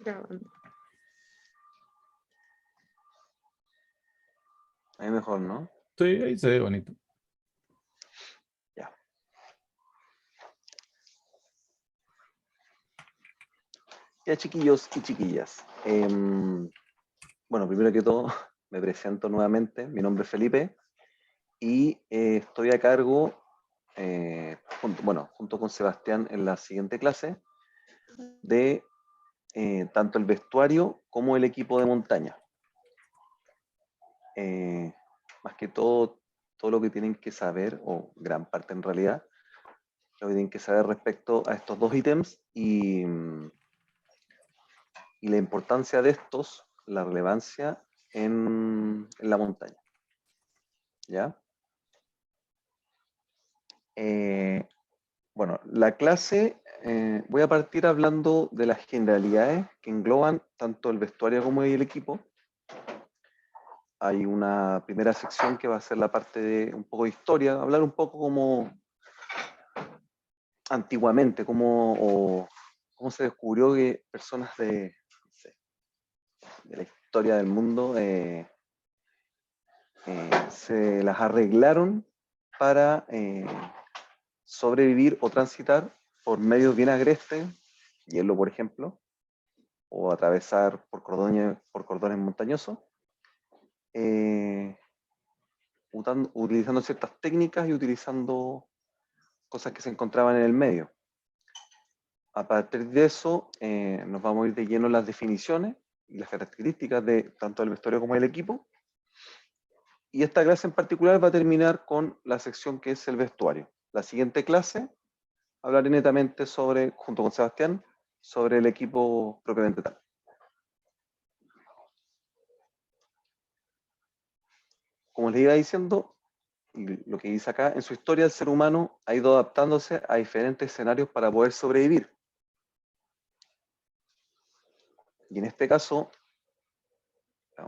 Grabando. Ahí mejor, ¿no? Sí, ahí se ve bonito. Ya. Ya, chiquillos y chiquillas. Bueno, primero que todo, me presento nuevamente. Mi nombre es Felipe y estoy a cargo, junto con Sebastián en la siguiente clase, de tanto el vestuario como el equipo de montaña. Más que todo lo que tienen que saber, o gran parte en realidad, lo que tienen que saber respecto a estos dos ítems y la importancia de estos, la relevancia en la montaña. ¿Ya? Bueno, la clase, voy a partir hablando de las generalidades que engloban tanto el vestuario como el equipo. Hay una primera sección que va a ser la parte de un poco de historia, hablar un poco como antiguamente, cómo se descubrió que personas de, no sé, de la historia del mundo se las arreglaron para sobrevivir o transitar por medios bien agrestes, hielo por ejemplo, o atravesar por cordones montañosos, utilizando ciertas técnicas y utilizando cosas que se encontraban en el medio. A partir de eso, nos vamos a ir de lleno en las definiciones y las características de tanto el vestuario como el equipo. Y esta clase en particular va a terminar con la sección que es el vestuario. La siguiente clase hablaré netamente sobre, junto con Sebastián, sobre el equipo propiamente tal. Como les iba diciendo, y lo que dice acá, en su historia el ser humano ha ido adaptándose a diferentes escenarios para poder sobrevivir. Y en este caso,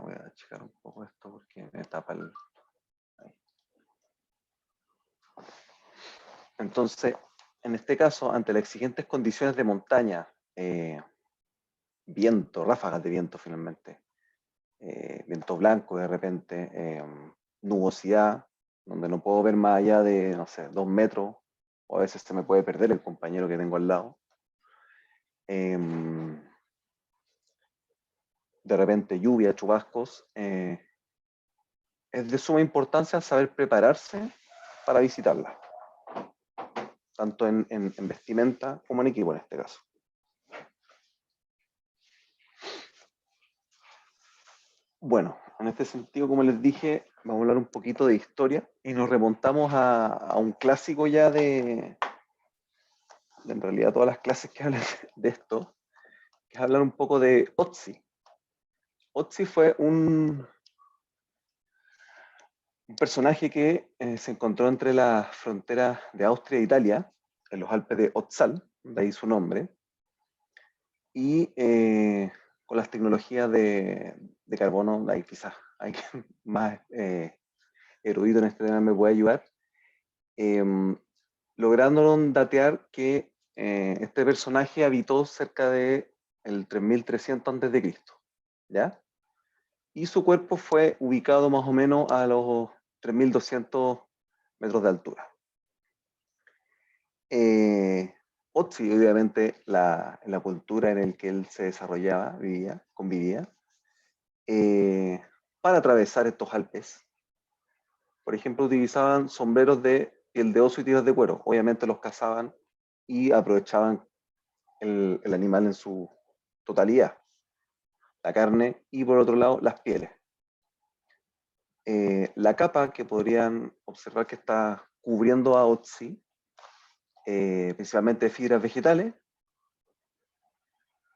voy a checar un poco esto porque me tapa el... Ahí. Entonces, en este caso, ante las exigentes condiciones de montaña, viento, ráfagas de viento finalmente, viento blanco de repente, nubosidad, donde no puedo ver más allá de, no sé, 2 metros, o a veces se me puede perder el compañero que tengo al lado. De repente lluvia, chubascos. Es de suma importancia saber prepararse para visitarla, tanto en vestimenta como en equipo en este caso. Bueno, en este sentido, como les dije, vamos a hablar un poquito de historia y nos remontamos a un clásico ya de en realidad todas las clases que hablan de esto, que es hablar un poco de Otzi. Otzi fue un personaje que se encontró entre las fronteras de Austria e Italia, en los Alpes de Otzal, de ahí su nombre, y con las tecnologías de carbono, ahí quizás hay más erudito en este tema me puede ayudar, lograron datear que este personaje habitó cerca de el 3300 a.C., ¿ya? Y su cuerpo fue ubicado más o menos a los 3200 metros de altura. Otzi, obviamente, en la cultura en la que él se desarrollaba, convivía, para atravesar estos Alpes. Por ejemplo, utilizaban sombreros de piel de oso y tiras de cuero. Obviamente los cazaban y aprovechaban el animal en su totalidad, la carne y por otro lado las pieles. La capa que podrían observar que está cubriendo a Otzi, principalmente de fibras vegetales,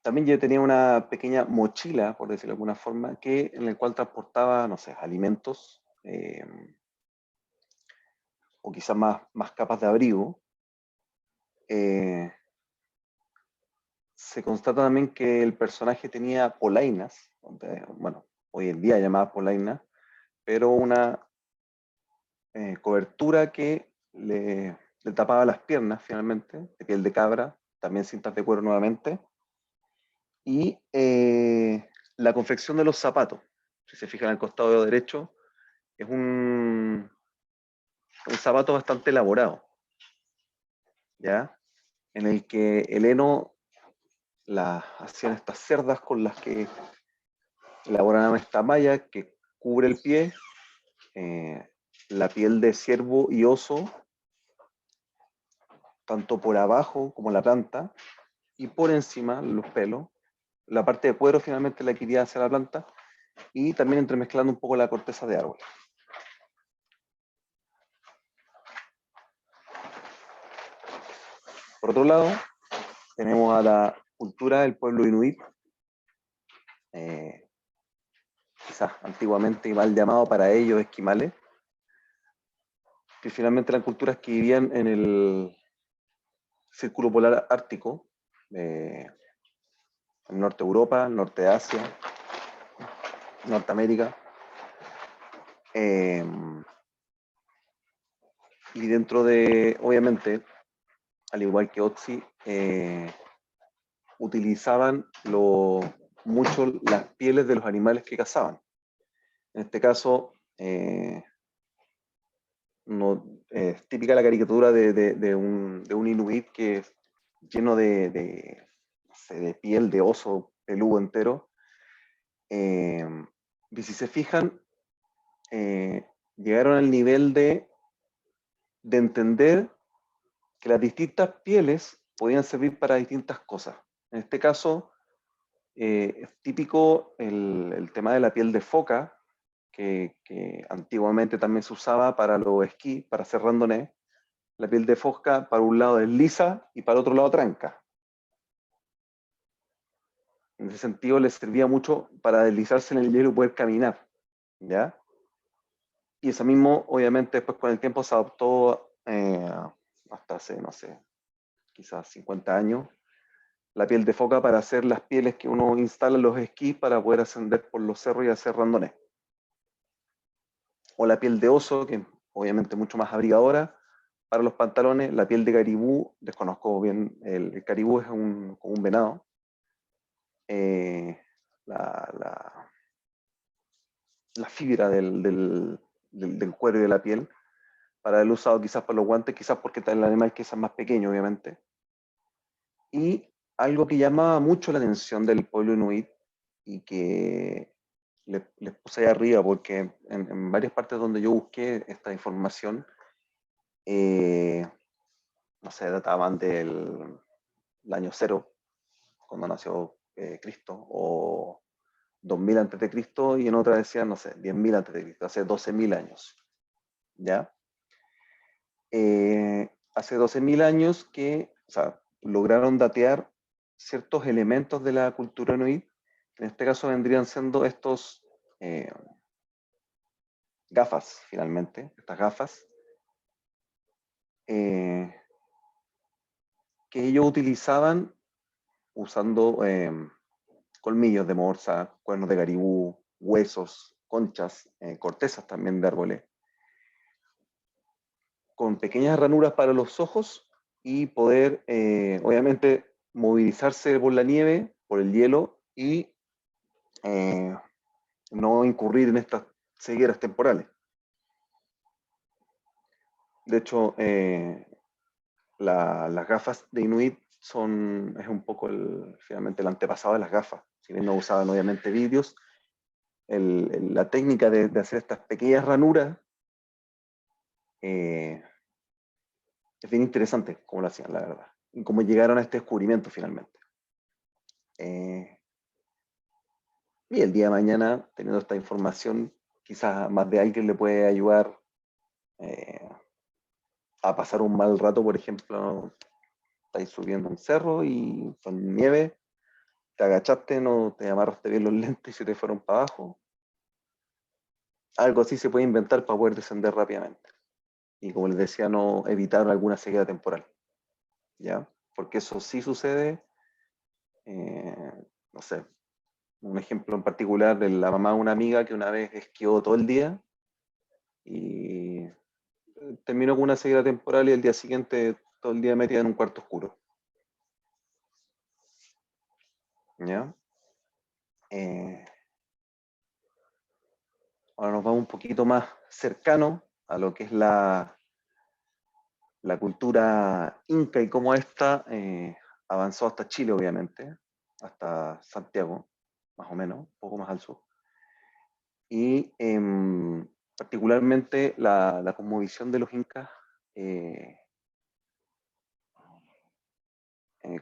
también ya tenía una pequeña mochila, por decirlo de alguna forma, en la cual transportaba, no sé, alimentos, o quizás más capas de abrigo. Se constata también que el personaje tenía polainas, bueno, hoy en día llamadas polainas, pero una cobertura que le tapaba las piernas finalmente, de piel de cabra, también cintas de cuero nuevamente, Y la confección de los zapatos, si se fijan al costado derecho, es un zapato bastante elaborado, ¿ya? En el que el heno hacían estas cerdas con las que elaboraban esta malla que cubre el pie, la piel de ciervo y oso, tanto por abajo como la planta, y por encima los pelos. La parte de cuero finalmente la quería hacer la planta, y también entremezclando un poco la corteza de árbol. Por otro lado, tenemos a la cultura del pueblo inuit, quizás antiguamente mal llamado para ellos esquimales, que finalmente eran culturas que vivían en el círculo polar ártico, en norte de Europa, norte de Asia, Norteamérica, y dentro de, obviamente, al igual que Otzi, utilizaban mucho las pieles de los animales que cazaban. En este caso, es típica la caricatura de un inuit que es lleno de piel de oso peludo entero. Y si se fijan, llegaron al nivel de entender que las distintas pieles podían servir para distintas cosas. En este caso, es típico el tema de la piel de foca, que antiguamente también se usaba para los esquí, para hacer randonée. La piel de foca para un lado es lisa y para otro lado tranca. En ese sentido les servía mucho para deslizarse en el hielo y poder caminar, ¿ya? Y eso mismo, obviamente, después con el tiempo se adoptó hasta hace, no sé, quizás 50 años, la piel de foca para hacer las pieles que uno instala en los esquís para poder ascender por los cerros y hacer randonés. O la piel de oso, que obviamente mucho más abrigadora, para los pantalones. La piel de caribú, desconozco bien, el caribú es como un venado. La, la, la fibra del cuero y de la piel, para el usado quizás para los guantes, quizás porque el animal quizás más pequeño, obviamente. Y algo que llamaba mucho la atención del pueblo inuit y que les puse ahí arriba porque en varias partes donde yo busqué esta información, no sé, databan del año cero, cuando nació Cristo, o 2000 antes de Cristo, y en otra decían, no sé, 10.000 antes de Cristo, hace 12.000 años, ¿ya? Hace 12.000 años que, o sea, lograron datear ciertos elementos de la cultura inuit, en este caso vendrían siendo estos gafas, finalmente, estas gafas, que ellos utilizaban usando colmillos de morsa, cuernos de caribú, huesos, conchas, cortezas también de árboles, con pequeñas ranuras para los ojos y poder, obviamente, movilizarse por la nieve, por el hielo y no incurrir en estas cegueras temporales. De hecho, las gafas de Inuit es un poco finalmente el antepasado de las gafas. Si bien no usaban obviamente vidrios, la técnica de hacer estas pequeñas ranuras es bien interesante cómo lo hacían, la verdad. Y cómo llegaron a este descubrimiento finalmente. Y el día de mañana, teniendo esta información, quizás más de alguien le puede ayudar a pasar un mal rato. Por ejemplo, estáis subiendo un cerro y con nieve, te agachaste, no te amarraste bien los lentes y se te fueron para abajo. Algo así se puede inventar para poder descender rápidamente. Y como les decía, no evitar alguna sequía temporal, ¿ya? Porque eso sí sucede, no sé, un ejemplo en particular de la mamá de una amiga que una vez esquió todo el día y terminó con una sequía temporal y el día siguiente todo el día metida en un cuarto oscuro, ¿ya? Eh, Ahora nos vamos un poquito más cercano a lo que es la cultura inca y cómo esta avanzó hasta Chile, obviamente, hasta Santiago, más o menos, un poco más al sur. Y particularmente la cosmovisión de los incas, eh,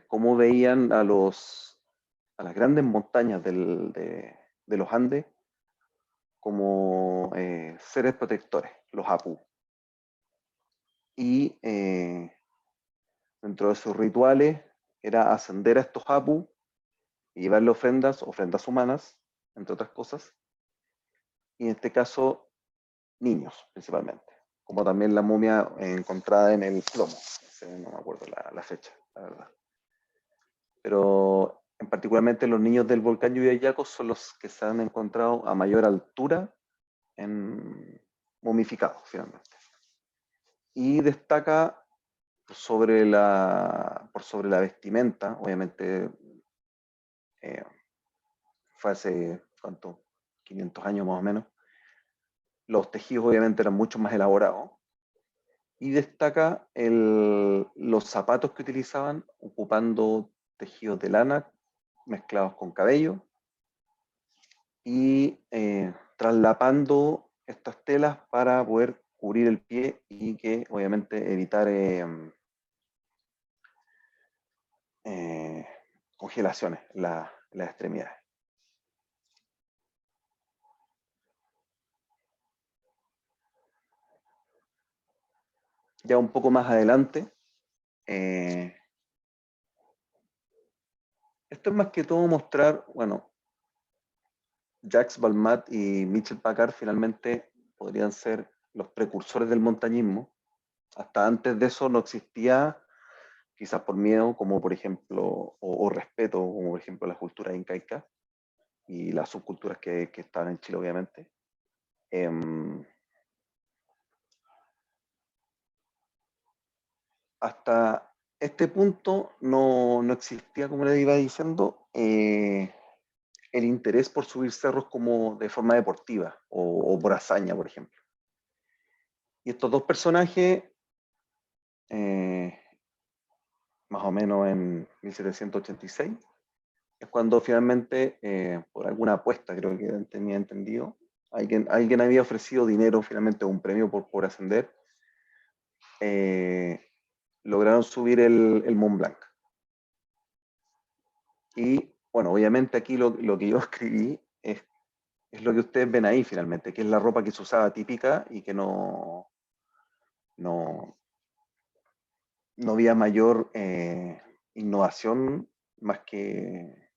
cómo veían a las grandes montañas de los Andes como seres protectores, los Apu. Y dentro de sus rituales era ascender a estos Apu y llevarle ofrendas humanas, entre otras cosas, y en este caso niños principalmente, como también la momia encontrada en el plomo, no me acuerdo la fecha, la verdad. Pero en particularmente los niños del volcán Yuyayaco son los que se han encontrado a mayor altura en momificados finalmente. Y destaca por sobre la vestimenta, obviamente eh, fue hace, ¿cuánto? 500 años más o menos. Los tejidos obviamente eran mucho más elaborados. Y destaca los zapatos que utilizaban ocupando tejidos de lana mezclados con cabello y traslapando estas telas para poder cubrir el pie y que obviamente evitar congelaciones en las extremidades. Ya un poco más adelante, eh, esto es más que todo mostrar, bueno, Jacques Balmat y Mitchell Packard finalmente podrían ser los precursores del montañismo. Hasta antes de eso no existía, quizás por miedo, como por ejemplo, o respeto, como por ejemplo la cultura incaica y las subculturas que estaban en Chile, obviamente. Hasta este punto no existía, como le iba diciendo, el interés por subir cerros como de forma deportiva o por hazaña, por ejemplo. Y estos dos personajes, eh, más o menos en 1786, es cuando finalmente, por alguna apuesta, creo que tenía entendido, alguien había ofrecido dinero, finalmente un premio por ascender, eh, lograron subir el Mont Blanc. Y bueno, obviamente aquí lo que yo escribí es lo que ustedes ven ahí finalmente, que es la ropa que se usaba típica y que no, no había mayor innovación más que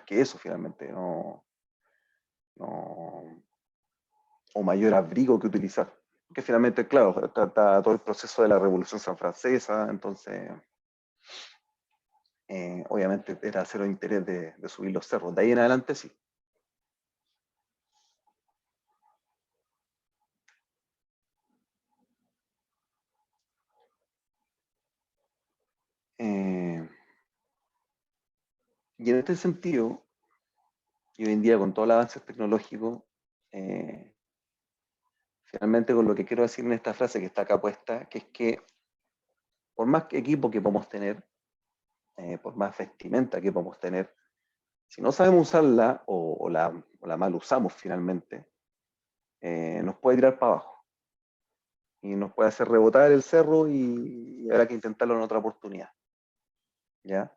eso finalmente, no, o mayor abrigo que utilizar. Que finalmente, claro, trata todo el proceso de la Revolución Francesa, entonces obviamente era cero interés de subir los cerros. De ahí en adelante sí. Eh, y en este sentido, y hoy en día con todo el avance tecnológico, eh, finalmente con lo que quiero decir en esta frase que está acá puesta, que es que por más equipo que podamos tener, por más vestimenta que podamos tener, si no sabemos usarla o la mal usamos finalmente, nos puede tirar para abajo y nos puede hacer rebotar el cerro y habrá que intentarlo en otra oportunidad. ¿Ya?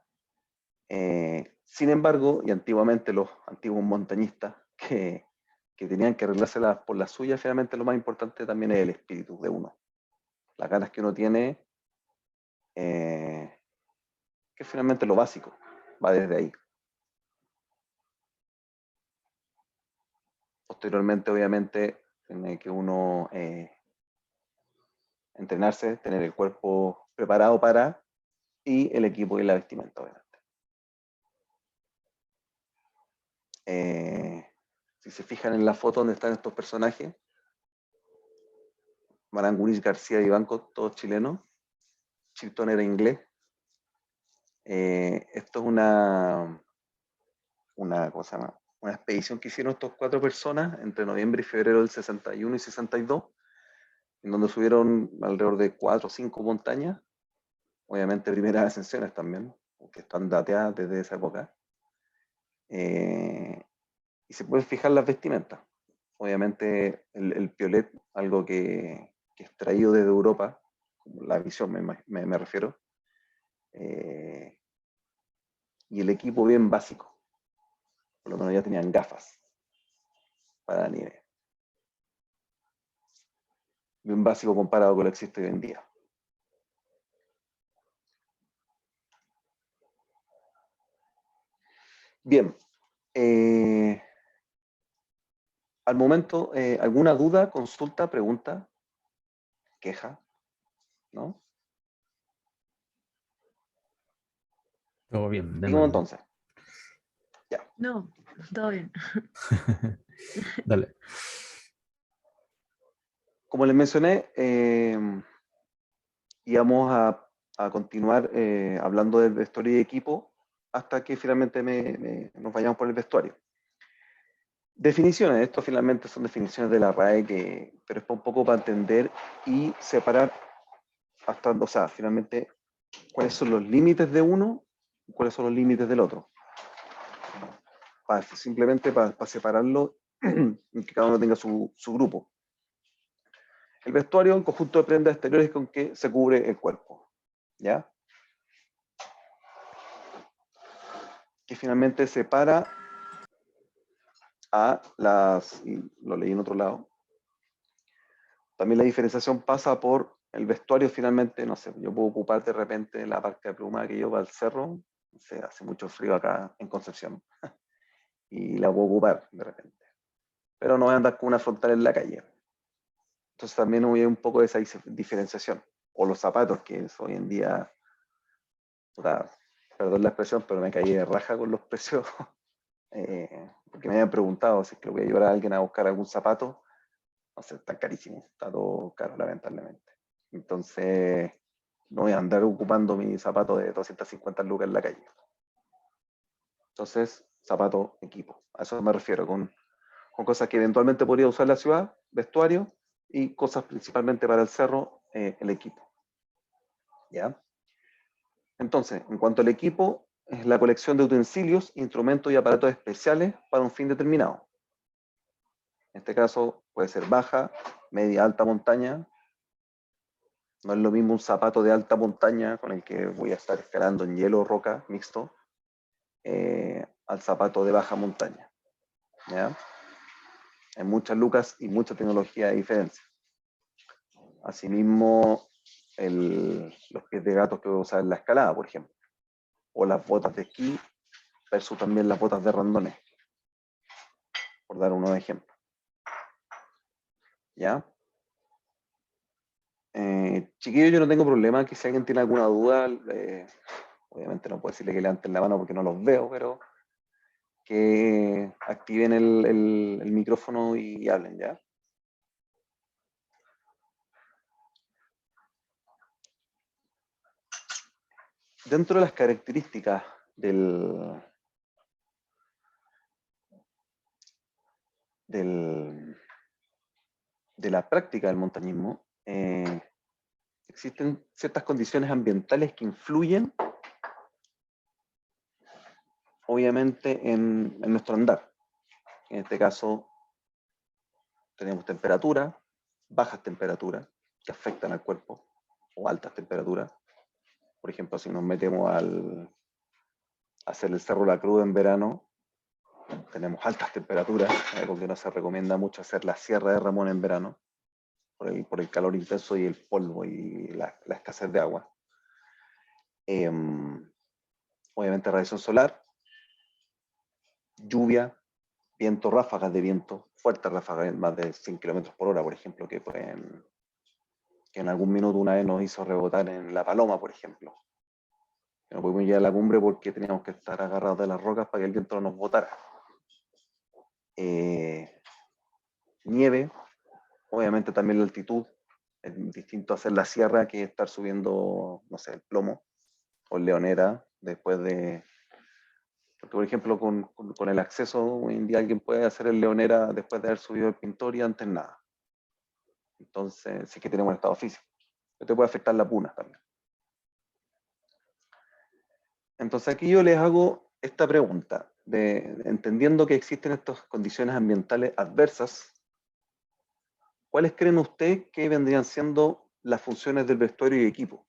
Sin embargo, y antiguamente los antiguos montañistas que tenían que arreglárselas por la suya, finalmente lo más importante también es el espíritu de uno, las ganas que uno tiene, eh, que es finalmente lo básico, va desde ahí. Posteriormente, obviamente, tiene que uno entrenarse, tener el cuerpo preparado para, y el equipo y la vestimenta, obviamente. Eh, si se fijan en la foto donde están estos personajes, Maranguris, García y Banco, todos chilenos, Chilton era inglés. Esto es ¿cómo se llama? una expedición que hicieron estas 4 personas entre noviembre y febrero del 61 y 62, en donde subieron alrededor de 4 o 5 montañas, obviamente primeras ascensiones también, que están dateadas desde esa época. Y se pueden fijar las vestimentas. Obviamente el piolet, algo que es traído desde Europa, la visión me refiero, y el equipo bien básico, por lo menos ya tenían gafas para la nieve. Bien básico comparado con lo que existe hoy en día. Bien, al momento, ¿alguna duda, consulta, pregunta, queja? ¿No? Todo bien, Digamos démosle. entonces. Ya. No, todo bien. Dale. Como les mencioné, íbamos a continuar hablando del vestuario y equipo hasta que finalmente nos vayamos por el vestuario. Definiciones, esto finalmente son definiciones de la RAE, pero es un poco para entender y separar hasta, o sea, finalmente, cuáles son los límites de uno y cuáles son los límites del otro. Simplemente para separarlo y que cada uno tenga su grupo. El vestuario es un conjunto de prendas exteriores con que se cubre el cuerpo, ¿ya? Que finalmente separa a las, y lo leí en otro lado, también la diferenciación pasa por el vestuario finalmente, no sé, yo puedo ocupar de repente la parca de pluma que yo va al cerro, no sé, hace mucho frío acá en Concepción, y la puedo ocupar de repente, pero no voy a andar con una frontal en la calle. Entonces también hay un poco de esa diferenciación. O los zapatos, que hoy en día, puta, perdón la expresión, pero me caí de raja con los precios, porque me habían preguntado si es que voy a llevar a alguien a buscar algún zapato. No sé, está carísimo, está todo caro, lamentablemente. Entonces, no voy a andar ocupando mi zapato de 250 lucas en la calle. Entonces, zapato, equipo. A eso me refiero, con cosas que eventualmente podría usar la ciudad, vestuario, y cosas principalmente para el cerro, el equipo. ¿Ya? Entonces, en cuanto al equipo, es la colección de utensilios, instrumentos y aparatos especiales para un fin determinado. En este caso, puede ser baja, media, alta montaña. No es lo mismo un zapato de alta montaña con el que voy a estar escalando en hielo o roca mixto, al zapato de baja montaña. ¿Ya? Hay muchas lucas y mucha tecnología de diferencia. Asimismo, los pies de gato que voy a usar en la escalada, por ejemplo, o las botas de esquí versus también las botas de randones, por dar unos ejemplos. ¿Ya? Chiquillos, yo no tengo problema, que si alguien tiene alguna duda, obviamente no puedo decirle que levanten la mano porque no los veo, pero que activen el micrófono y hablen, ¿ya? Dentro de las características de la práctica del montañismo, existen ciertas condiciones ambientales que influyen, obviamente, en nuestro andar. En este caso, tenemos temperatura, bajas temperaturas que afectan al cuerpo, o altas temperaturas. Por ejemplo, si nos metemos a hacer el Cerro La Cruz en verano, tenemos altas temperaturas, algo que no se recomienda mucho hacer la Sierra de Ramón en verano, por el calor intenso y el polvo y la escasez de agua. Obviamente radiación solar, lluvia, viento, ráfagas de viento, fuertes ráfagas de más de 100 kilómetros por hora, por ejemplo, que en algún minuto una vez nos hizo rebotar en La Paloma, por ejemplo. No pudimos llegar a la cumbre porque teníamos que estar agarrados de las rocas para que el viento no nos botara. Nieve, obviamente también la altitud. Es distinto hacer la sierra que estar subiendo, no sé, el Plomo o el Leonera después de Porque, por ejemplo, con el acceso, hoy en día alguien puede hacer el leonera después de haber subido el pintor y antes nada. Entonces, sí que tenemos un estado físico. Esto puede afectar la puna también. Entonces, aquí yo les hago esta pregunta, entendiendo que existen estas condiciones ambientales adversas, ¿cuáles creen ustedes que vendrían siendo las funciones del vestuario y equipo?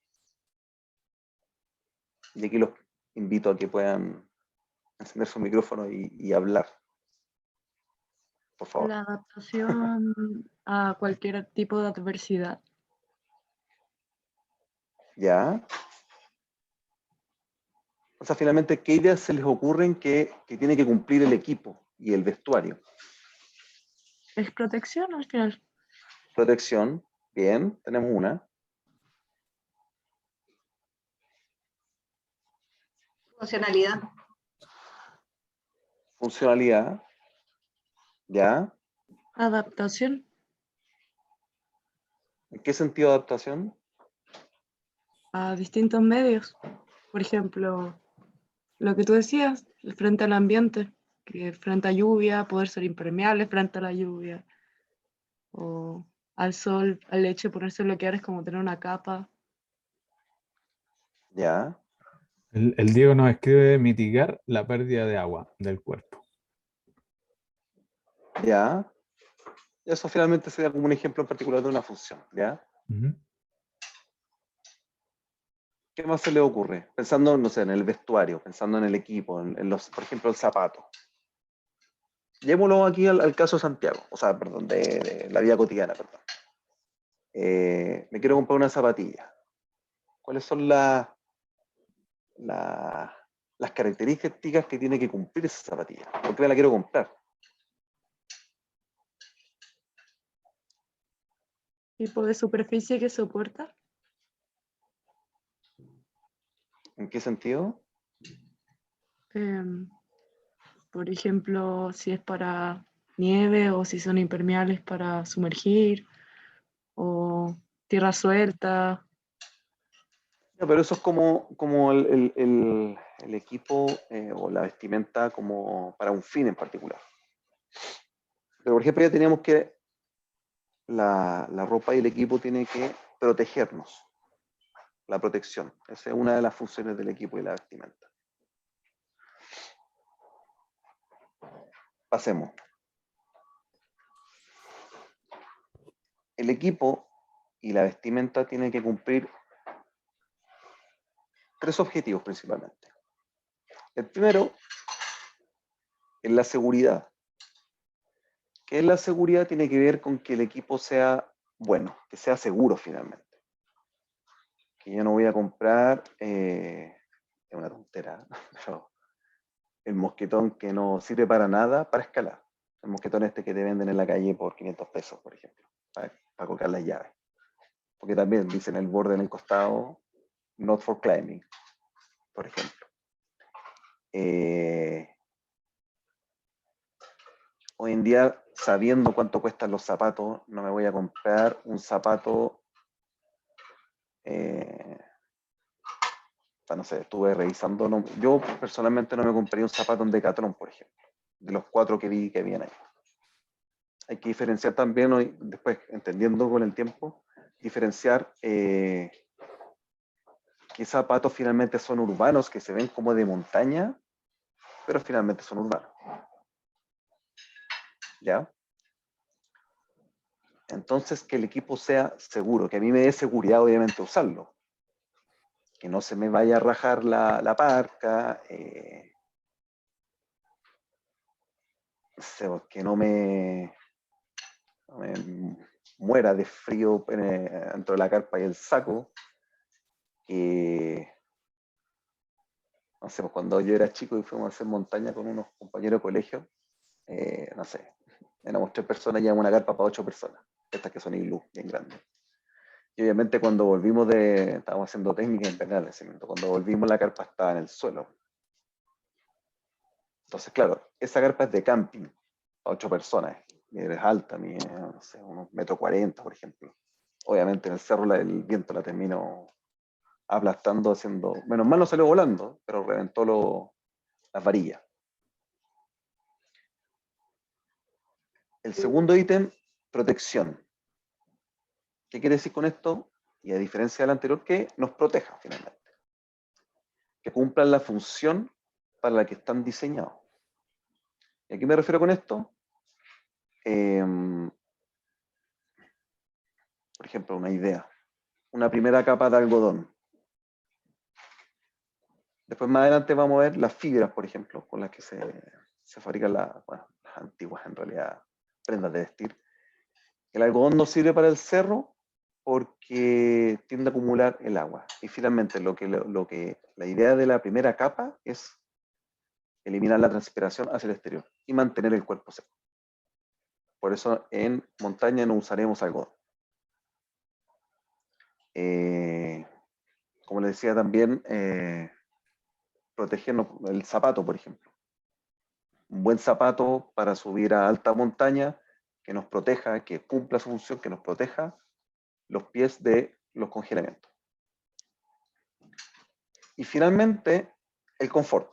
Y aquí los invito a que puedan encender su micrófono y hablar, por favor. La adaptación a cualquier tipo de adversidad. ¿Ya? O sea, finalmente, ¿qué ideas se les ocurren que tiene que cumplir el equipo y el vestuario? Es protección al final. Protección, bien, tenemos una. Funcionalidad. Funcionalidad, ¿ya? Adaptación. ¿En qué sentido adaptación? A distintos medios. Por ejemplo, lo que tú decías, frente al ambiente, que frente a lluvia, poder ser impermeable frente a la lluvia, o al sol, al hecho de ponerse bloquear es como tener una capa. ¿Ya? El Diego nos escribe mitigar la pérdida de agua del cuerpo. ¿Ya? Eso finalmente sería como un ejemplo en particular de una función, ¿ya? Ujú. ¿Qué más se le ocurre? Pensando, no sé, en el vestuario, pensando en el equipo, en los, por ejemplo, el zapato. Llevémoslo aquí al caso de Santiago, o sea, perdón, de la vida cotidiana, perdón. Me quiero comprar una zapatilla. ¿Cuáles son las características que tiene que cumplir esa zapatilla? ¿Por qué me la quiero comprar? Tipo de superficie que soporta. ¿En qué sentido? Em, por ejemplo, si es para nieve o si son impermeables para sumergir o tierra suelta. Ya, pero eso es como el equipo o la vestimenta como para un fin en particular. Pero, por ejemplo, ya teníamos que la ropa y el equipo tiene que protegernos. La protección. Esa es una de las funciones del equipo y la vestimenta. Pasemos. El equipo y la vestimenta tienen que cumplir tres objetivos principalmente. El primero es la seguridad. ¿Qué es la seguridad? Tiene que ver con que el equipo sea bueno, que sea seguro finalmente. Que yo no voy a comprar, es una tontera, pero el mosquetón que no sirve para nada para escalar. El mosquetón este que te venden en la calle por 500 pesos, por ejemplo, para colocar las llaves. Porque también dicen el borde en el costado, not for climbing, por ejemplo. Hoy en día, sabiendo cuánto cuestan los zapatos, no me voy a comprar un zapato, no sé, estuve revisando, no, yo personalmente no me compraría un zapato en Decathlon, por ejemplo, de los 4 que vi que habían ahí. Hay que diferenciar también, hoy, después, entendiendo con el tiempo, diferenciar qué zapatos finalmente son urbanos, que se ven como de montaña, pero finalmente son urbanos. ¿Ya? Entonces, que el equipo sea seguro, que a mí me dé seguridad, obviamente, usarlo. Que no se me vaya a rajar la parca, que no me muera de frío dentro de la carpa y el saco. No sé, pues cuando yo era chico y fuimos a hacer montaña con unos compañeros de colegio, no sé, éramos 3 personas y llevamos una carpa para 8 personas, estas que son iglú, bien grandes. Y obviamente cuando volvimos estábamos haciendo técnica en penal, cuando volvimos la carpa estaba en el suelo. Entonces, claro, esa carpa es de camping, para 8 personas, es alta, mide, no sé, unos 1,40 m, por ejemplo. Obviamente en el cerro el viento la terminó aplastando, menos mal no salió volando, pero reventó las varillas. El segundo ítem, protección. ¿Qué quiere decir con esto? Y a diferencia del anterior, que nos proteja finalmente. Que cumplan la función para la que están diseñados. ¿Y a qué me refiero con esto? Por ejemplo, una idea. Una primera capa de algodón. Después más adelante vamos a ver las fibras, por ejemplo, con las que se fabrican las antiguas, en realidad, prendas de vestir. El algodón no sirve para el cerro porque tiende a acumular el agua. Y finalmente, la idea de la primera capa es eliminar la transpiración hacia el exterior y mantener el cuerpo seco. Por eso en montaña no usaremos algodón. Como les decía también, protegernos el zapato, por ejemplo. Un buen zapato para subir a alta montaña que nos proteja, que cumpla su función, que nos proteja los pies de los congelamientos. Y finalmente, el confort.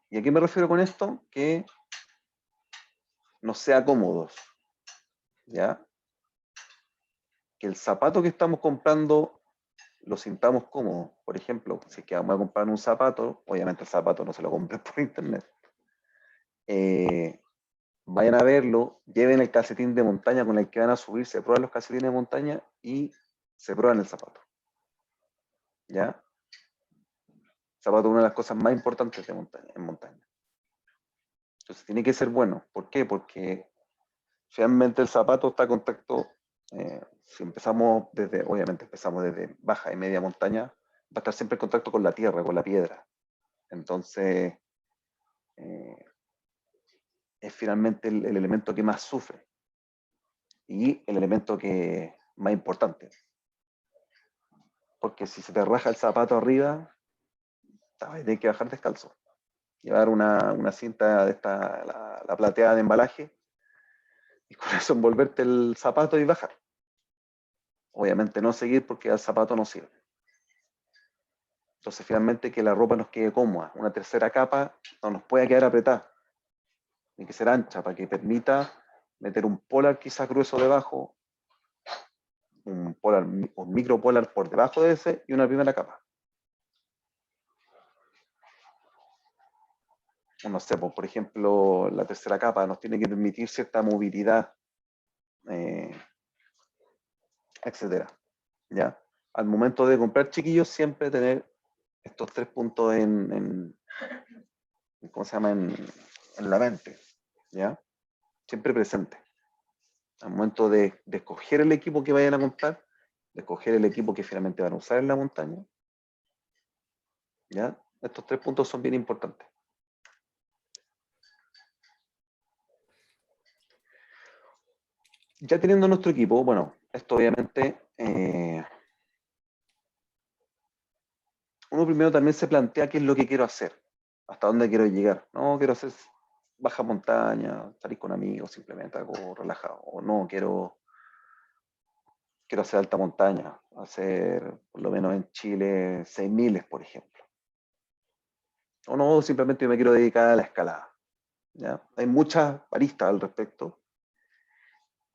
¿Y a qué me refiero con esto? Que nos sea cómodos. ¿Ya? Que el zapato que estamos comprando lo sintamos cómodo. Por ejemplo, si es que vamos a comprar un zapato, obviamente el zapato no se lo compren por internet. Vayan a verlo, lleven el calcetín de montaña con el que van a subir, se prueban los calcetines de montaña y se prueban el zapato. ¿Ya? El zapato es una de las cosas más importantes en montaña. Entonces tiene que ser bueno. ¿Por qué? Porque finalmente el zapato está en contacto, si empezamos obviamente empezamos desde baja y media montaña, va a estar siempre en contacto con la tierra, con la piedra. Entonces, es finalmente el elemento que más sufre y el elemento que más importante. Porque si se te raja el zapato arriba, tienes que bajar descalzo. Llevar una cinta de esta, la plateada de embalaje, y con eso envolverte el zapato y bajar. Obviamente no seguir porque el zapato no sirve. Entonces finalmente que la ropa nos quede cómoda. Una tercera capa no nos puede quedar apretada. Tiene que ser ancha para que permita meter un polar quizás grueso debajo, un micro polar por debajo de ese y una primera capa. No sé, por ejemplo, la tercera capa nos tiene que permitir cierta movilidad, etcétera. ¿Ya? Al momento de comprar, chiquillos, siempre tener estos 3 puntos ¿cómo se llama? En la mente, ¿ya? Siempre presente. Al momento de escoger el equipo que vayan a comprar, de escoger el equipo que finalmente van a usar en la montaña, ¿ya? Estos 3 puntos son bien importantes. Ya teniendo nuestro equipo, bueno, esto obviamente, uno primero también se plantea qué es lo que quiero hacer, hasta dónde quiero llegar. No, quiero hacer baja montaña, salir con amigos, simplemente algo relajado. O no, quiero hacer alta montaña, hacer por lo menos en Chile 6.000, por ejemplo. O no, simplemente me quiero dedicar a la escalada. ¿Ya? Hay muchas aristas al respecto.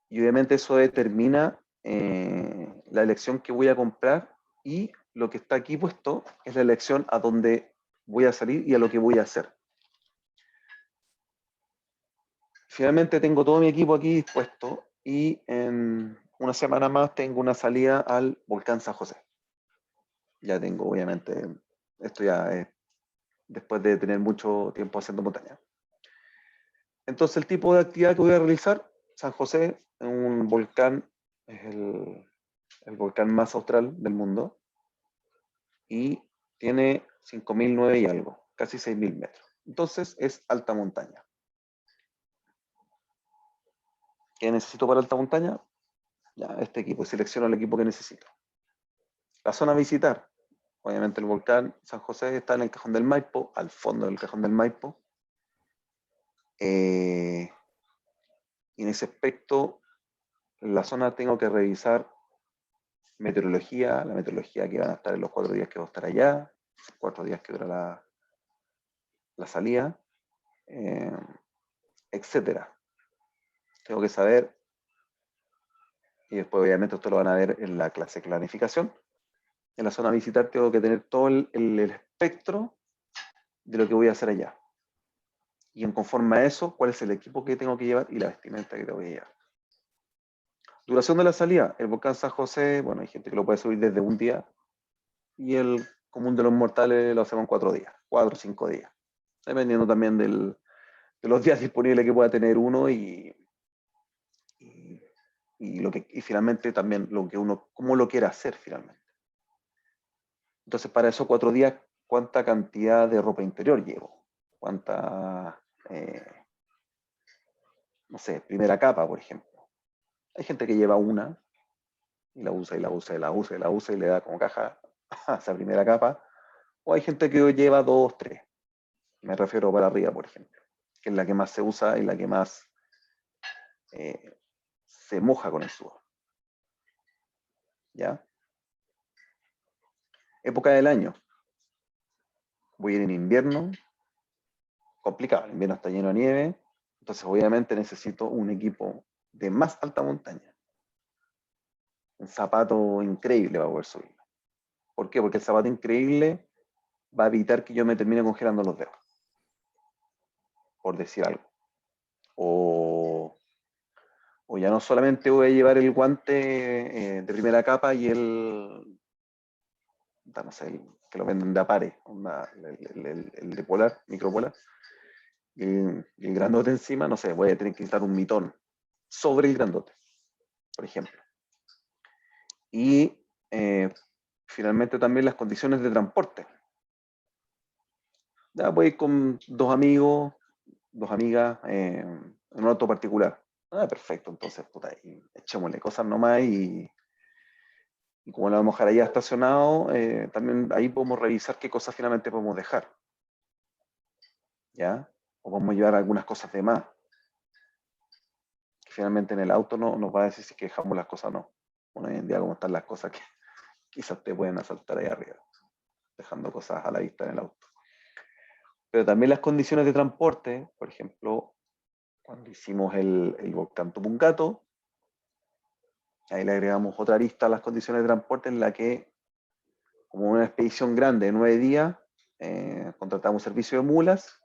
Y obviamente eso determina la elección que voy a comprar, y lo que está aquí puesto es la elección a dónde voy a salir y a lo que voy a hacer. Finalmente tengo todo mi equipo aquí dispuesto y en una semana más tengo una salida al volcán San José. Ya tengo, obviamente, esto ya es después de tener mucho tiempo haciendo montaña. Entonces el tipo de actividad que voy a realizar, San José, un volcán, es el volcán más austral del mundo y tiene 5.009 y algo, casi 6.000 metros. Entonces es alta montaña. ¿Qué necesito para alta montaña? Ya, este equipo, selecciono el equipo que necesito. La zona a visitar, obviamente el volcán San José está en el Cajón del Maipo, al fondo del Cajón del Maipo. Y en ese aspecto, en la zona tengo que revisar meteorología, la meteorología que van a estar en los 4 días que voy a estar allá, 4 días que dura la salida, etcétera. Tengo que saber, y después obviamente ustedes lo van a ver en la clase de planificación. En la zona a visitar tengo que tener todo el espectro de lo que voy a hacer allá. Y en conforme a eso, cuál es el equipo que tengo que llevar y la vestimenta que tengo que llevar. Duración de la salida. El volcán San José, bueno, hay gente que lo puede subir desde un día y el común de los mortales lo hacemos en 4 días, 4 o 5 días. Dependiendo también de los días disponibles que pueda tener uno y finalmente también lo que uno, cómo lo quiera hacer finalmente. Entonces, para esos 4 días, ¿cuánta cantidad de ropa interior llevo? ¿Cuánta, no sé, primera capa, por ejemplo? Hay gente que lleva una y la usa y la usa y la usa y la usa y le da como caja a esa primera capa. O hay gente que lleva 2, 3. Me refiero para arriba, por ejemplo, que es la que más se usa y la que más se moja con el sudor. ¿Ya? Época del año. Voy a ir en invierno, complicado, el invierno está lleno de nieve, entonces obviamente necesito un equipo de más alta montaña. Un zapato increíble para poder subir. ¿Por qué? Porque el zapato increíble va a evitar que yo me termine congelando los dedos, por decir algo. O ya no solamente voy a llevar el guante de primera capa y no sé, que lo venden de Apare, el de polar, micropolar, y el grandote encima, no sé, voy a tener que instalar un mitón sobre el grandote, por ejemplo. Y finalmente también las condiciones de transporte. Ya voy a ir con 2 amigos, 2 amigas, en un auto particular. Perfecto, entonces, puta, echémosle cosas nomás y como lo vamos a dejar allá estacionado, también ahí podemos revisar qué cosas finalmente podemos dejar. ¿Ya? O podemos llevar algunas cosas de más. Que finalmente en el auto no nos va a decir si que dejamos las cosas o no. Bueno, hoy en día como están las cosas que quizás te pueden asaltar ahí arriba, dejando cosas a la vista en el auto. Pero también las condiciones de transporte, por ejemplo, cuando hicimos el volcán Tupungato, ahí le agregamos otra lista a las condiciones de transporte en la que, como una expedición grande de 9 días, contratamos servicio de mulas.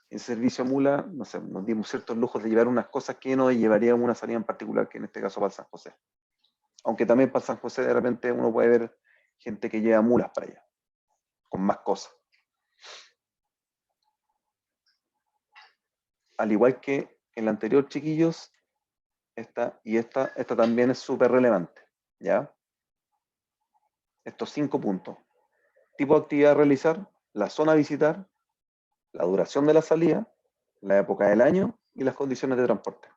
En servicio de mula, no sé, nos dimos ciertos lujos de llevar unas cosas que no llevaríamos una salida en particular, que en este caso para el San José. Aunque también para el San José de repente uno puede ver gente que lleva mulas para allá, con más cosas. Al igual que el anterior, chiquillos, esta también es súper relevante, ¿ya? Estos 5 puntos. Tipo de actividad a realizar, la zona a visitar, la duración de la salida, la época del año y las condiciones de transporte.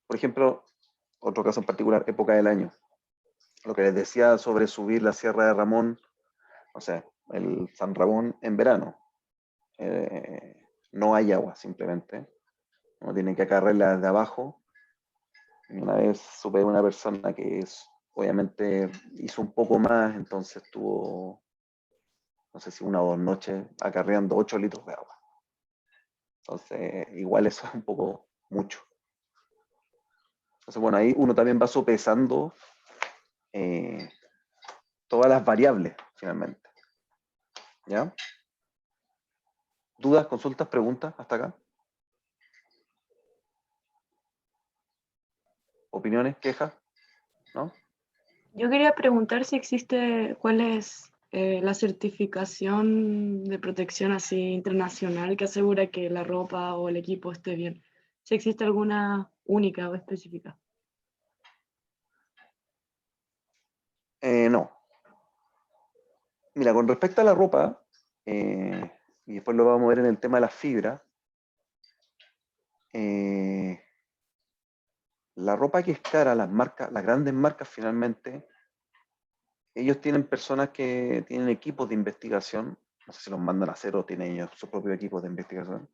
Por ejemplo, otro caso en particular, época del año. Lo que les decía sobre subir la Sierra de Ramón, o sea, el San Ramón en verano. No hay agua, simplemente. Uno tiene que acarrearla desde abajo. Y una vez supe de una persona que obviamente hizo un poco más, entonces tuvo, no sé si 1 o 2 noches, acarreando 8 litros de agua. Entonces, igual eso es un poco mucho. Entonces, bueno, ahí uno también va sopesando todas las variables, finalmente. ¿Ya? ¿Dudas, consultas, preguntas hasta acá? ¿Opiniones, quejas? ¿No? Yo quería preguntar si existe, cuál es la certificación de protección así internacional que asegura que la ropa o el equipo esté bien. Si existe alguna única o específica. No. Mira, con respecto a la ropa, y después lo vamos a ver en el tema de las fibras, la ropa que es cara, las marcas, las grandes marcas finalmente, ellos tienen personas que tienen equipos de investigación, no sé si los mandan a hacer o tienen ellos sus propios equipos de investigación,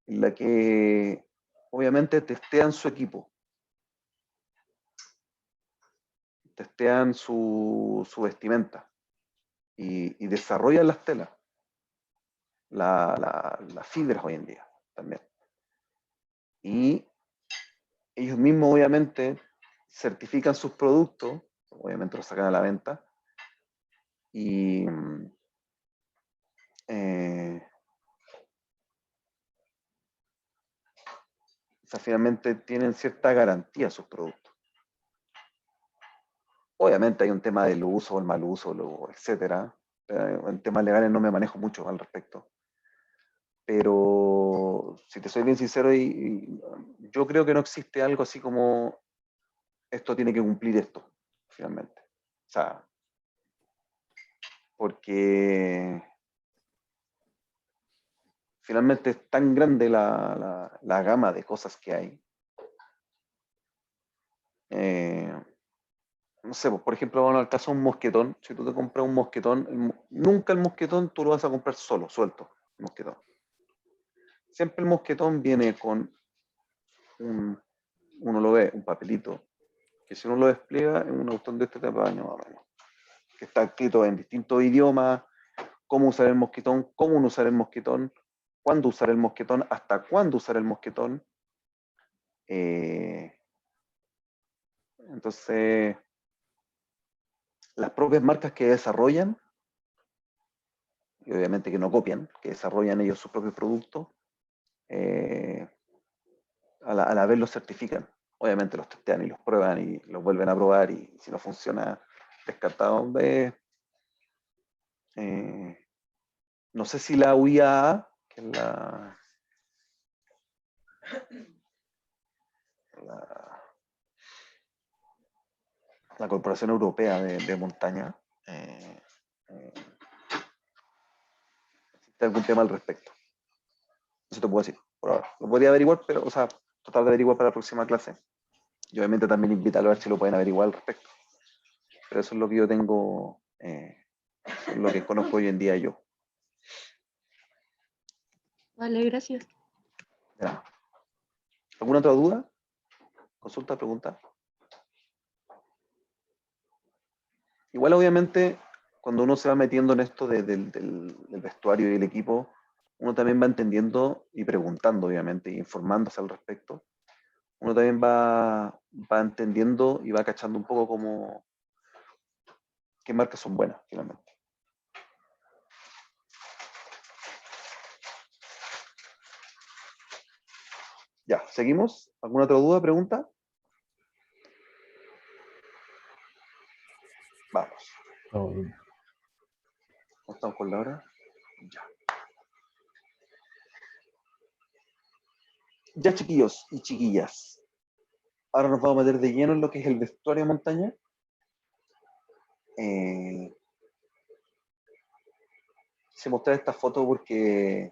en la que obviamente testean su equipo, testean su vestimenta y desarrollan las telas. las fibras hoy en día también. Y ellos mismos obviamente certifican sus productos, obviamente los sacan a la venta, y o sea, finalmente tienen cierta garantía sus productos. Obviamente hay un tema del uso o el mal uso, etcétera. En temas legales no me manejo mucho al respecto. Pero si te soy bien sincero, yo creo que no existe algo así como esto tiene que cumplir esto, finalmente. O sea, porque finalmente es tan grande la gama de cosas que hay. No sé, pues, por ejemplo, bueno, al caso de un mosquetón, si tú te compras un mosquetón, nunca el mosquetón tú lo vas a comprar solo, suelto, el mosquetón. Siempre el mosquetón viene con uno lo ve, un papelito, que si uno lo despliega es un botón de este tamaño más o menos, que está escrito en distintos idiomas, cómo usar el mosquetón, cómo no usar el mosquetón, cuándo usar el mosquetón, hasta cuándo usar el mosquetón. Entonces, las propias marcas que desarrollan, y obviamente que no copian, que desarrollan ellos sus propios productos, a la vez los certifican. Obviamente los testean y los prueban y los vuelven a probar y si no funciona, descartado. No sé si la UIAA, que es la Corporación Europea de Montaña, existe algún tema al respecto. Eso te puedo decir por ahora. Lo podría averiguar, pero, o sea, tratar de averiguar para la próxima clase. Y obviamente también invitarlo a ver si lo pueden averiguar al respecto. Pero eso es lo que yo tengo, lo que conozco hoy en día yo. Vale, gracias. Ya. ¿Alguna otra duda? ¿Consulta, pregunta? Igual obviamente cuando uno se va metiendo en esto del vestuario y el equipo, uno también va entendiendo y preguntando obviamente, y informándose al respecto. Uno también va entendiendo y va cachando un poco como qué marcas son buenas finalmente. Ya, ¿seguimos? ¿Alguna otra duda, pregunta? Vamos. Todo bien. ¿No estamos con la hora? Ya. Ya, chiquillos y chiquillas. Ahora nos vamos a meter de lleno en lo que es el vestuario de montaña. Quise mostrar esta foto porque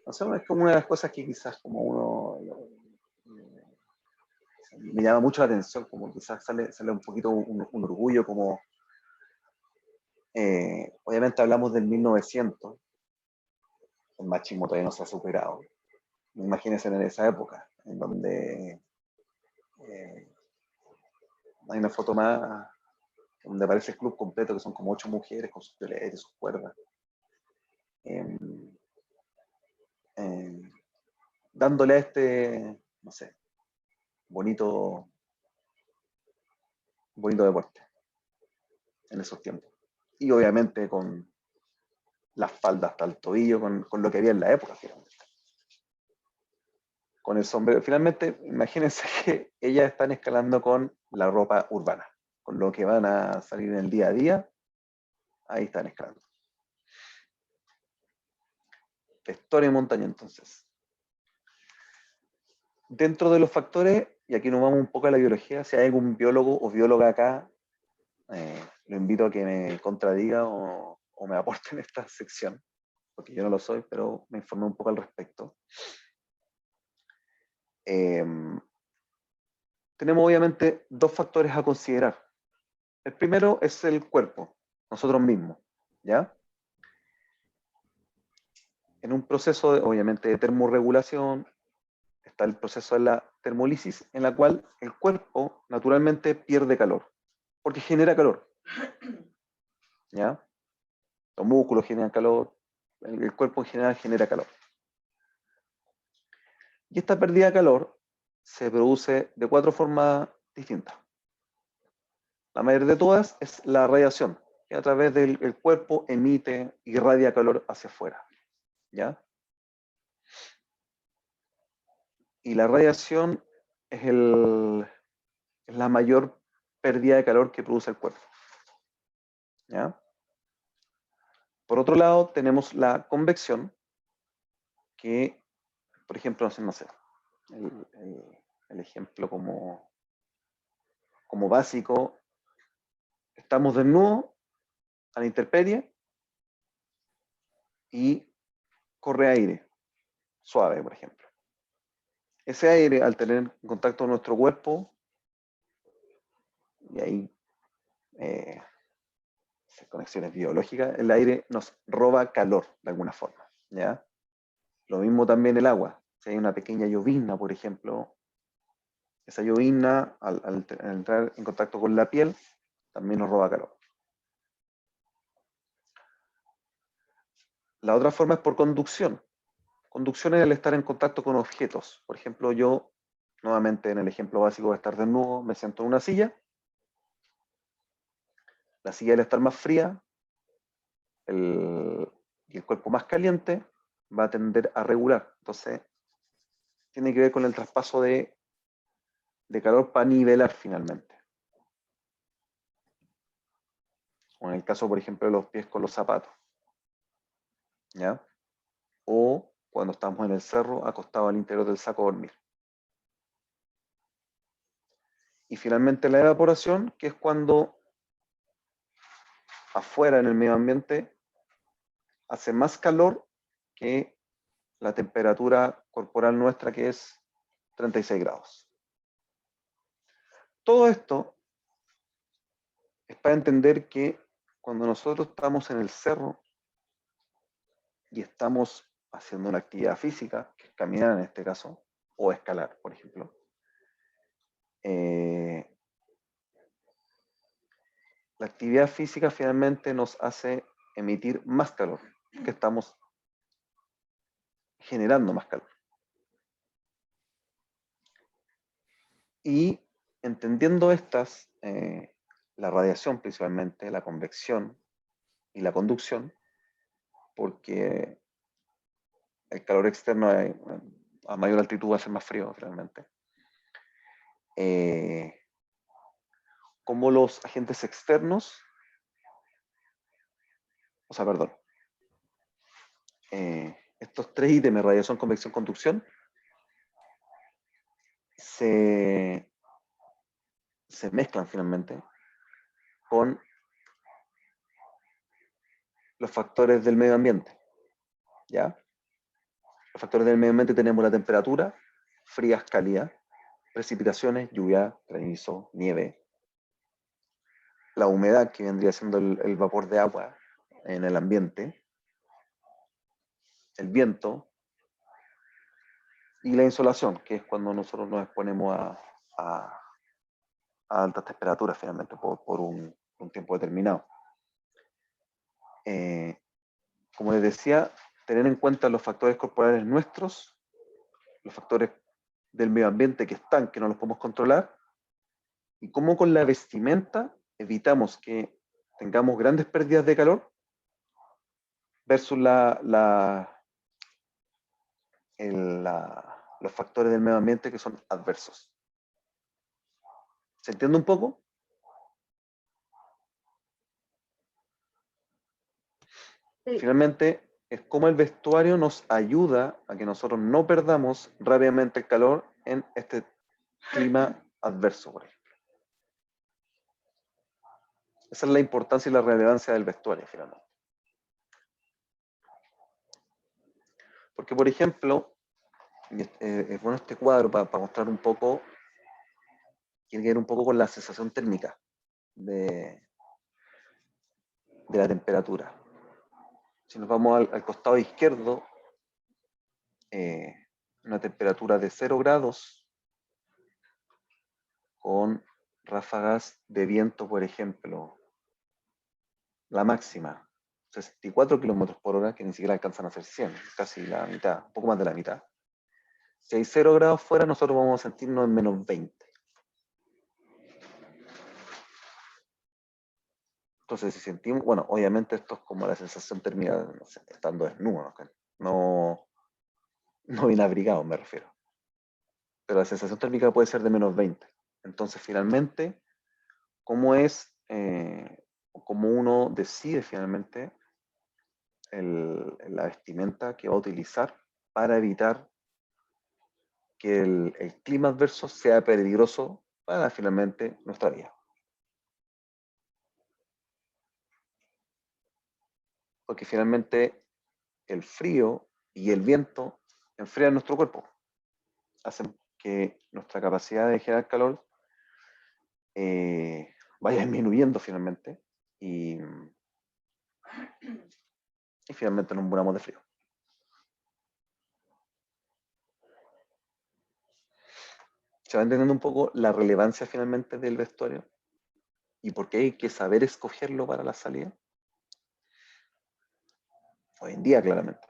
no sé, es como una de las cosas que quizás como me llama mucho la atención, como quizás sale un poquito un orgullo, como obviamente hablamos del 1900, el machismo todavía no se ha superado. Imagínense en esa época, en donde hay una foto más donde aparece el club completo, que son como 8 mujeres con sus violetas y sus cuerdas. Dándole a este, no sé, bonito deporte en esos tiempos. Y obviamente con las faldas hasta el tobillo, con lo que había en la época, finalmente. Con el sombrero. Finalmente, imagínense que ellas están escalando con la ropa urbana, con lo que van a salir en el día a día, ahí están escalando. Vestuario de montaña, entonces. Dentro de los factores, y aquí nos vamos un poco a la biología, si hay algún biólogo o bióloga acá, lo invito a que me contradiga o me aporte en esta sección, porque yo no lo soy, pero me informé un poco al respecto. Tenemos obviamente dos factores a considerar. El primero es el cuerpo, nosotros mismos, ¿ya? En un proceso, obviamente, de termorregulación, está el proceso de la termólisis, en la cual el cuerpo naturalmente pierde calor, porque genera calor, ¿ya? Los músculos generan calor, el cuerpo en general genera calor. Y esta pérdida de calor se produce de 4 formas distintas. La mayor de todas es la radiación, que a través del cuerpo emite y irradia calor hacia afuera. ¿Ya? Y la radiación es la mayor pérdida de calor que produce el cuerpo. ¿Ya? Por otro lado, tenemos la convección, que, por ejemplo, no sé, el ejemplo como básico, estamos desnudos a la intemperie y corre aire suave, por ejemplo. Ese aire, al tener contacto con nuestro cuerpo, y ahí conexiones biológicas, el aire nos roba calor de alguna forma. ¿Ya? Lo mismo también el agua. Si hay una pequeña llovizna, por ejemplo, esa llovizna, al entrar en contacto con la piel, también nos roba calor. La otra forma es por conducción. Conducción es el estar en contacto con objetos. Por ejemplo, yo, nuevamente en el ejemplo básico de estar desnudo, me siento en una silla. La silla, al estar más fría y el cuerpo más caliente, va a tender a regular. Entonces, tiene que ver con el traspaso de calor para nivelar finalmente. O en el caso, por ejemplo, de los pies con los zapatos. ¿Ya? O cuando estamos en el cerro, acostados al interior del saco a dormir. Y finalmente la evaporación, que es cuando afuera en el medio ambiente hace más calor que la temperatura corporal nuestra, que es 36 grados. Todo esto es para entender que cuando nosotros estamos en el cerro y estamos haciendo una actividad física, que es caminar en este caso, o escalar, por ejemplo, la actividad física finalmente nos hace emitir más calor, que estamos generando más calor. Y entendiendo estas, la radiación principalmente, la convección y la conducción, porque el calor externo a mayor altitud va a ser más frío realmente, como los agentes externos, estos 3 ítems, radiación, convección, conducción, se mezclan finalmente con los factores del medio ambiente. ¿Ya? Los factores del medio ambiente tenemos la temperatura, frías, cálidas, precipitaciones, lluvia, granizo, nieve, la humedad, que vendría siendo el vapor de agua en el ambiente, el viento, y la insolación, que es cuando nosotros nos exponemos a altas temperaturas finalmente por un tiempo determinado. Como les decía, tener en cuenta los factores corporales nuestros, los factores del medio ambiente que no los podemos controlar, y cómo con la vestimenta evitamos que tengamos grandes pérdidas de calor versus los factores del medio ambiente que son adversos. ¿Se entiende un poco? Sí. Finalmente, es cómo el vestuario nos ayuda a que nosotros no perdamos rápidamente el calor en este clima adverso, por ejemplo. Esa es la importancia y la relevancia del vestuario, finalmente. Porque, por ejemplo, es bueno este cuadro para mostrar un poco, tiene que ver un poco con la sensación térmica de la temperatura. Si nos vamos al costado izquierdo, una temperatura de 0 grados con ráfagas de viento, por ejemplo, la máxima 64 kilómetros por hora, que ni siquiera alcanzan a ser 100, casi la mitad, un poco más de la mitad. Si hay 0 grados fuera, nosotros vamos a sentirnos en menos 20. Entonces, si sentimos, bueno, obviamente esto es como la sensación térmica, no sé, estando desnudo, ¿no? No inabrigado, me refiero. Pero la sensación térmica puede ser de menos 20. Entonces, finalmente, ¿cómo es, cómo uno decide finalmente la vestimenta que va a utilizar para evitar que el clima adverso sea peligroso para finalmente nuestra vida? Porque finalmente el frío y el viento enfrían nuestro cuerpo, hacen que nuestra capacidad de generar calor vaya disminuyendo finalmente y finalmente nos muramos de frío. ¿Se va entendiendo un poco la relevancia finalmente del vestuario? ¿Y por qué hay que saber escogerlo para la salida? Hoy en día, claramente.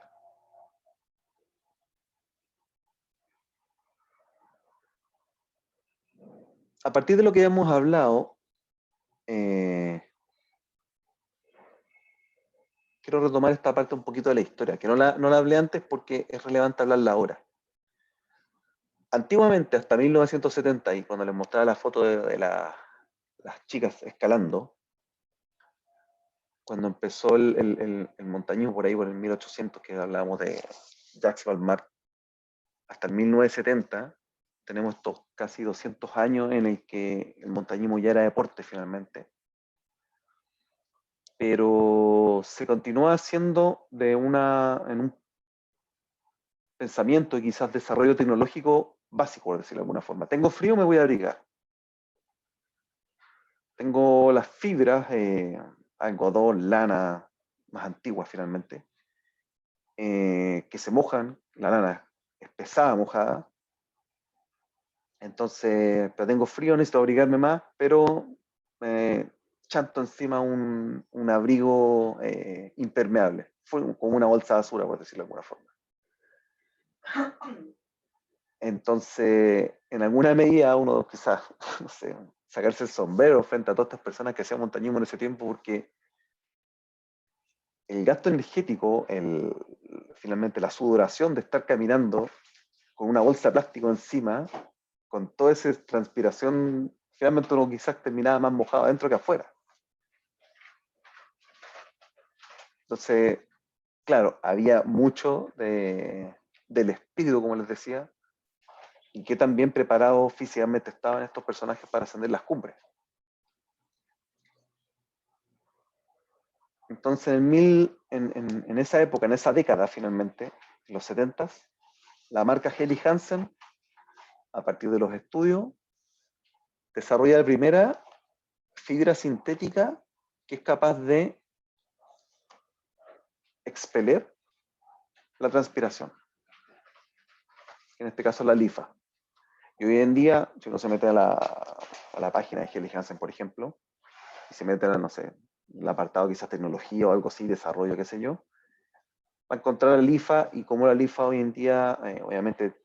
A partir de lo que hemos hablado, quiero retomar esta parte un poquito de la historia, que no la hablé antes porque es relevante hablarla ahora. Antiguamente, hasta 1970, y cuando les mostraba la foto de las chicas escalando, cuando empezó el montañismo por ahí, por el 1800, que hablábamos de Jacques Balmat, hasta el 1970, tenemos estos casi 200 años en el que el montañismo ya era deporte finalmente. Pero se continúa haciendo en un pensamiento y quizás desarrollo tecnológico básico, por decirlo de alguna forma. Tengo frío, me voy a abrigar. Tengo las fibras, algodón, lana, más antiguas finalmente, que se mojan, la lana es pesada, mojada. Entonces, pero tengo frío, necesito abrigarme más, pero chanto encima un abrigo impermeable, como una bolsa de basura, por decirlo de alguna forma. Entonces, en alguna medida, uno quizás, no sé, sacarse el sombrero frente a todas estas personas que hacían montañismo en ese tiempo, porque el gasto energético, finalmente la sudoración de estar caminando con una bolsa de plástico encima, con toda esa transpiración, finalmente uno quizás terminaba más mojado adentro que afuera. Entonces, claro, había mucho del espíritu, como les decía, y qué tan bien preparados físicamente estaban estos personajes para ascender las cumbres. Entonces, en esa época, en esa década finalmente, en los 70s, la marca Helly Hansen, a partir de los estudios, desarrolla la primera fibra sintética que es capaz de expeler la transpiración, en este caso la lifa. Y hoy en día, si uno se mete a la página de Helly Hansen, por ejemplo, y se mete a, no sé, el apartado quizás tecnología o algo así, desarrollo, qué sé yo, va a encontrar la lifa, y como la lifa hoy en día, obviamente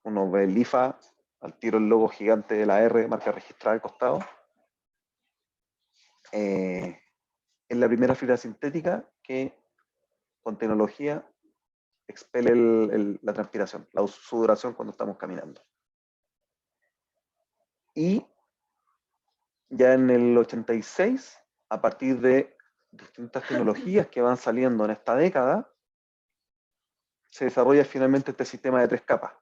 uno ve el lifa, al tiro el logo gigante de la R, marca registrada al costado, es la primera fibra sintética que con tecnología expele la transpiración, la sudoración cuando estamos caminando. Y ya en el 86, a partir de distintas tecnologías que van saliendo en esta década, se desarrolla finalmente este sistema de 3 capas.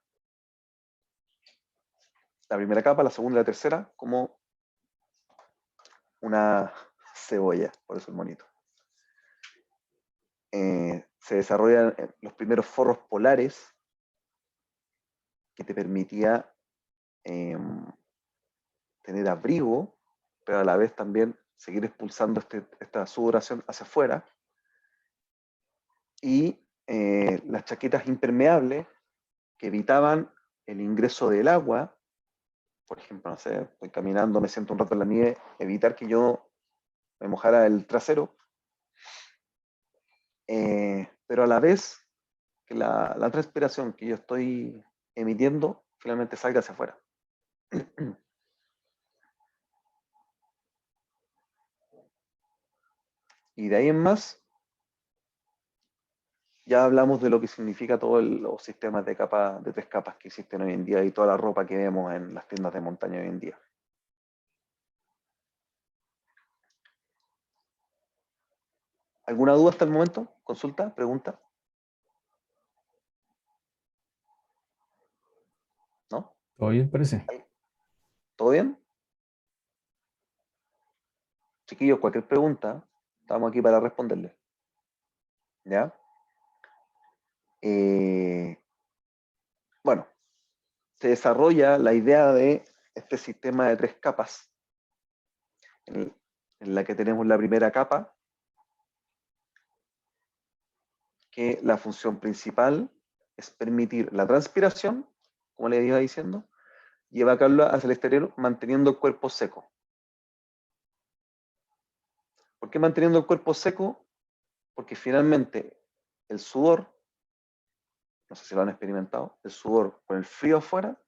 La primera capa, la segunda y la tercera, como una cebolla, por eso el monito. Se desarrollan los primeros forros polares que te permitía tener abrigo, pero a la vez también seguir expulsando esta sudoración hacia afuera. Y las chaquetas impermeables que evitaban el ingreso del agua. Por ejemplo, no sé, estoy caminando, me siento un rato en la nieve, evitar que yo me mojara el trasero. pero a la vez que la transpiración que yo estoy emitiendo finalmente salga hacia afuera. Y de ahí en más, ya hablamos de lo que significa todos los sistemas de capa, de 3 capas que existen hoy en día y toda la ropa que vemos en las tiendas de montaña hoy en día. ¿Alguna duda hasta el momento? ¿Consulta? ¿Pregunta? ¿No? ¿Todo bien, parece? ¿Todo bien? Chiquillos, cualquier pregunta, estamos aquí para responderle. ¿Ya? Bueno, se desarrolla la idea de este sistema de 3 capas, en la que tenemos la primera capa, que la función principal es permitir la transpiración, como les iba diciendo, y evacuarla hacia el exterior manteniendo el cuerpo seco. ¿Por qué manteniendo el cuerpo seco? Porque finalmente el sudor, no sé si lo han experimentado, el sudor con el frío afuera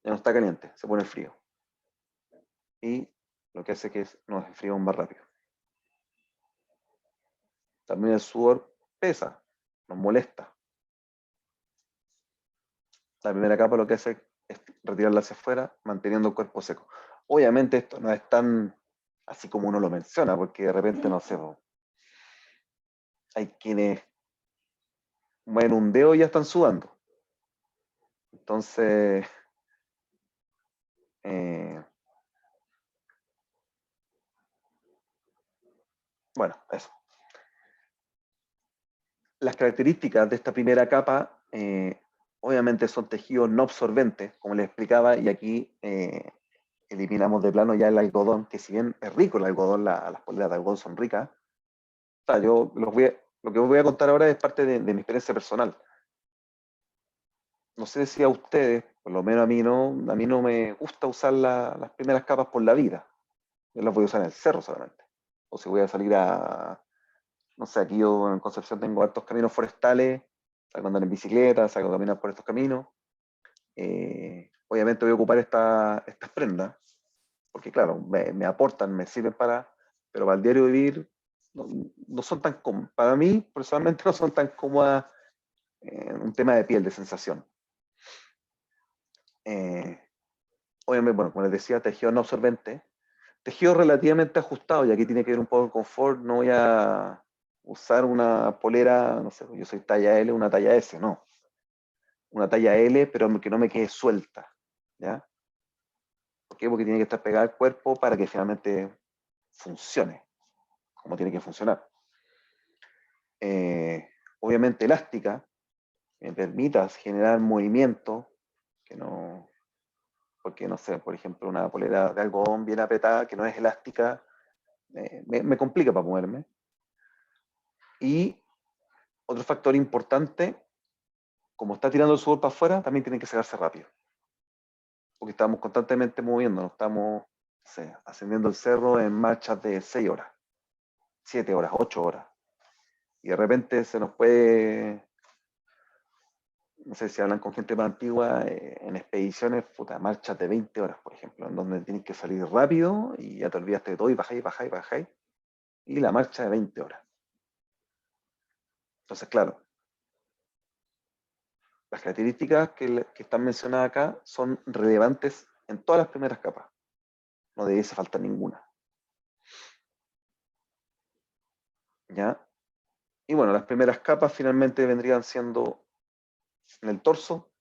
ya no está caliente, se pone frío. Y lo que hace que nos enfriemos más rápido. También el sudor pesa, nos molesta. La primera capa lo que hace es retirarla hacia afuera, manteniendo el cuerpo seco. Obviamente esto no es tan así como uno lo menciona, porque de repente, no sé, hay quienes mueven un dedo y ya están sudando. Entonces, bueno, eso. Las características de esta primera capa, obviamente son tejidos no absorbentes, como les explicaba, y aquí eliminamos de plano ya el algodón, que si bien es rico el algodón, las poleras de algodón son ricas. O sea, yo lo que os voy a contar ahora es parte de mi experiencia personal. No sé si a ustedes, por lo menos a mí no me gusta usar las primeras capas por la vida. Yo las voy a usar en el cerro solamente. O si voy a salir no sé, aquí yo en Concepción tengo hartos caminos forestales, salgo a andar en bicicleta, salgo a caminar por estos caminos. Obviamente voy a ocupar estas prendas, porque claro, me aportan, me sirven pero para el diario vivir no son tan cómodas. Para mí, personalmente, no son tan cómodas en un tema de piel, de sensación. Obviamente, bueno, como les decía, tejido no absorbente, tejido relativamente ajustado, y aquí tiene que ver un poco el confort. No voy a usar una polera, no sé, yo soy talla L, una talla S, no. Una talla L, pero que no me quede suelta, ¿ya? ¿Por qué? Porque tiene que estar pegada al cuerpo para que finalmente funcione como tiene que funcionar. Obviamente elástica, me permita generar movimiento, que no, porque no sé, por ejemplo, una polera de algodón bien apretada, que no es elástica, me complica para moverme. Y otro factor importante, como está tirando el sudor para afuera, también tiene que secarse rápido. Porque estamos constantemente moviéndonos, estamos, no sé, ascendiendo el cerro en marchas de 6 horas, 7 horas, 8 horas. Y de repente se nos puede, no sé si hablan con gente más antigua, en expediciones, puta, marchas de 20 horas, por ejemplo, en donde tienes que salir rápido y ya te olvidaste de todo y bajáis, bajáis, bajáis. Y la marcha de 20 horas. Entonces, claro, las características que están mencionadas acá son relevantes en todas las primeras capas. No debiese faltar ninguna. ¿Ya? Y bueno, las primeras capas finalmente vendrían siendo en el torso,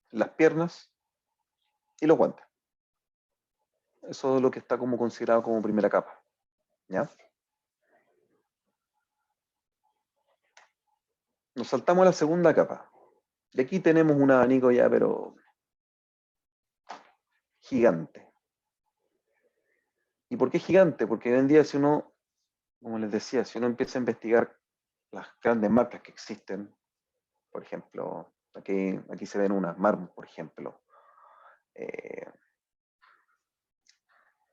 las piernas y los guantes. Eso es lo que está como considerado como primera capa. ¿Ya? Nos saltamos a la segunda capa. Y aquí tenemos un abanico ya, pero gigante. ¿Y por qué gigante? Porque hoy en día, si uno, como les decía, si uno empieza a investigar las grandes marcas que existen, por ejemplo, aquí se ven unas, Marmot, por ejemplo,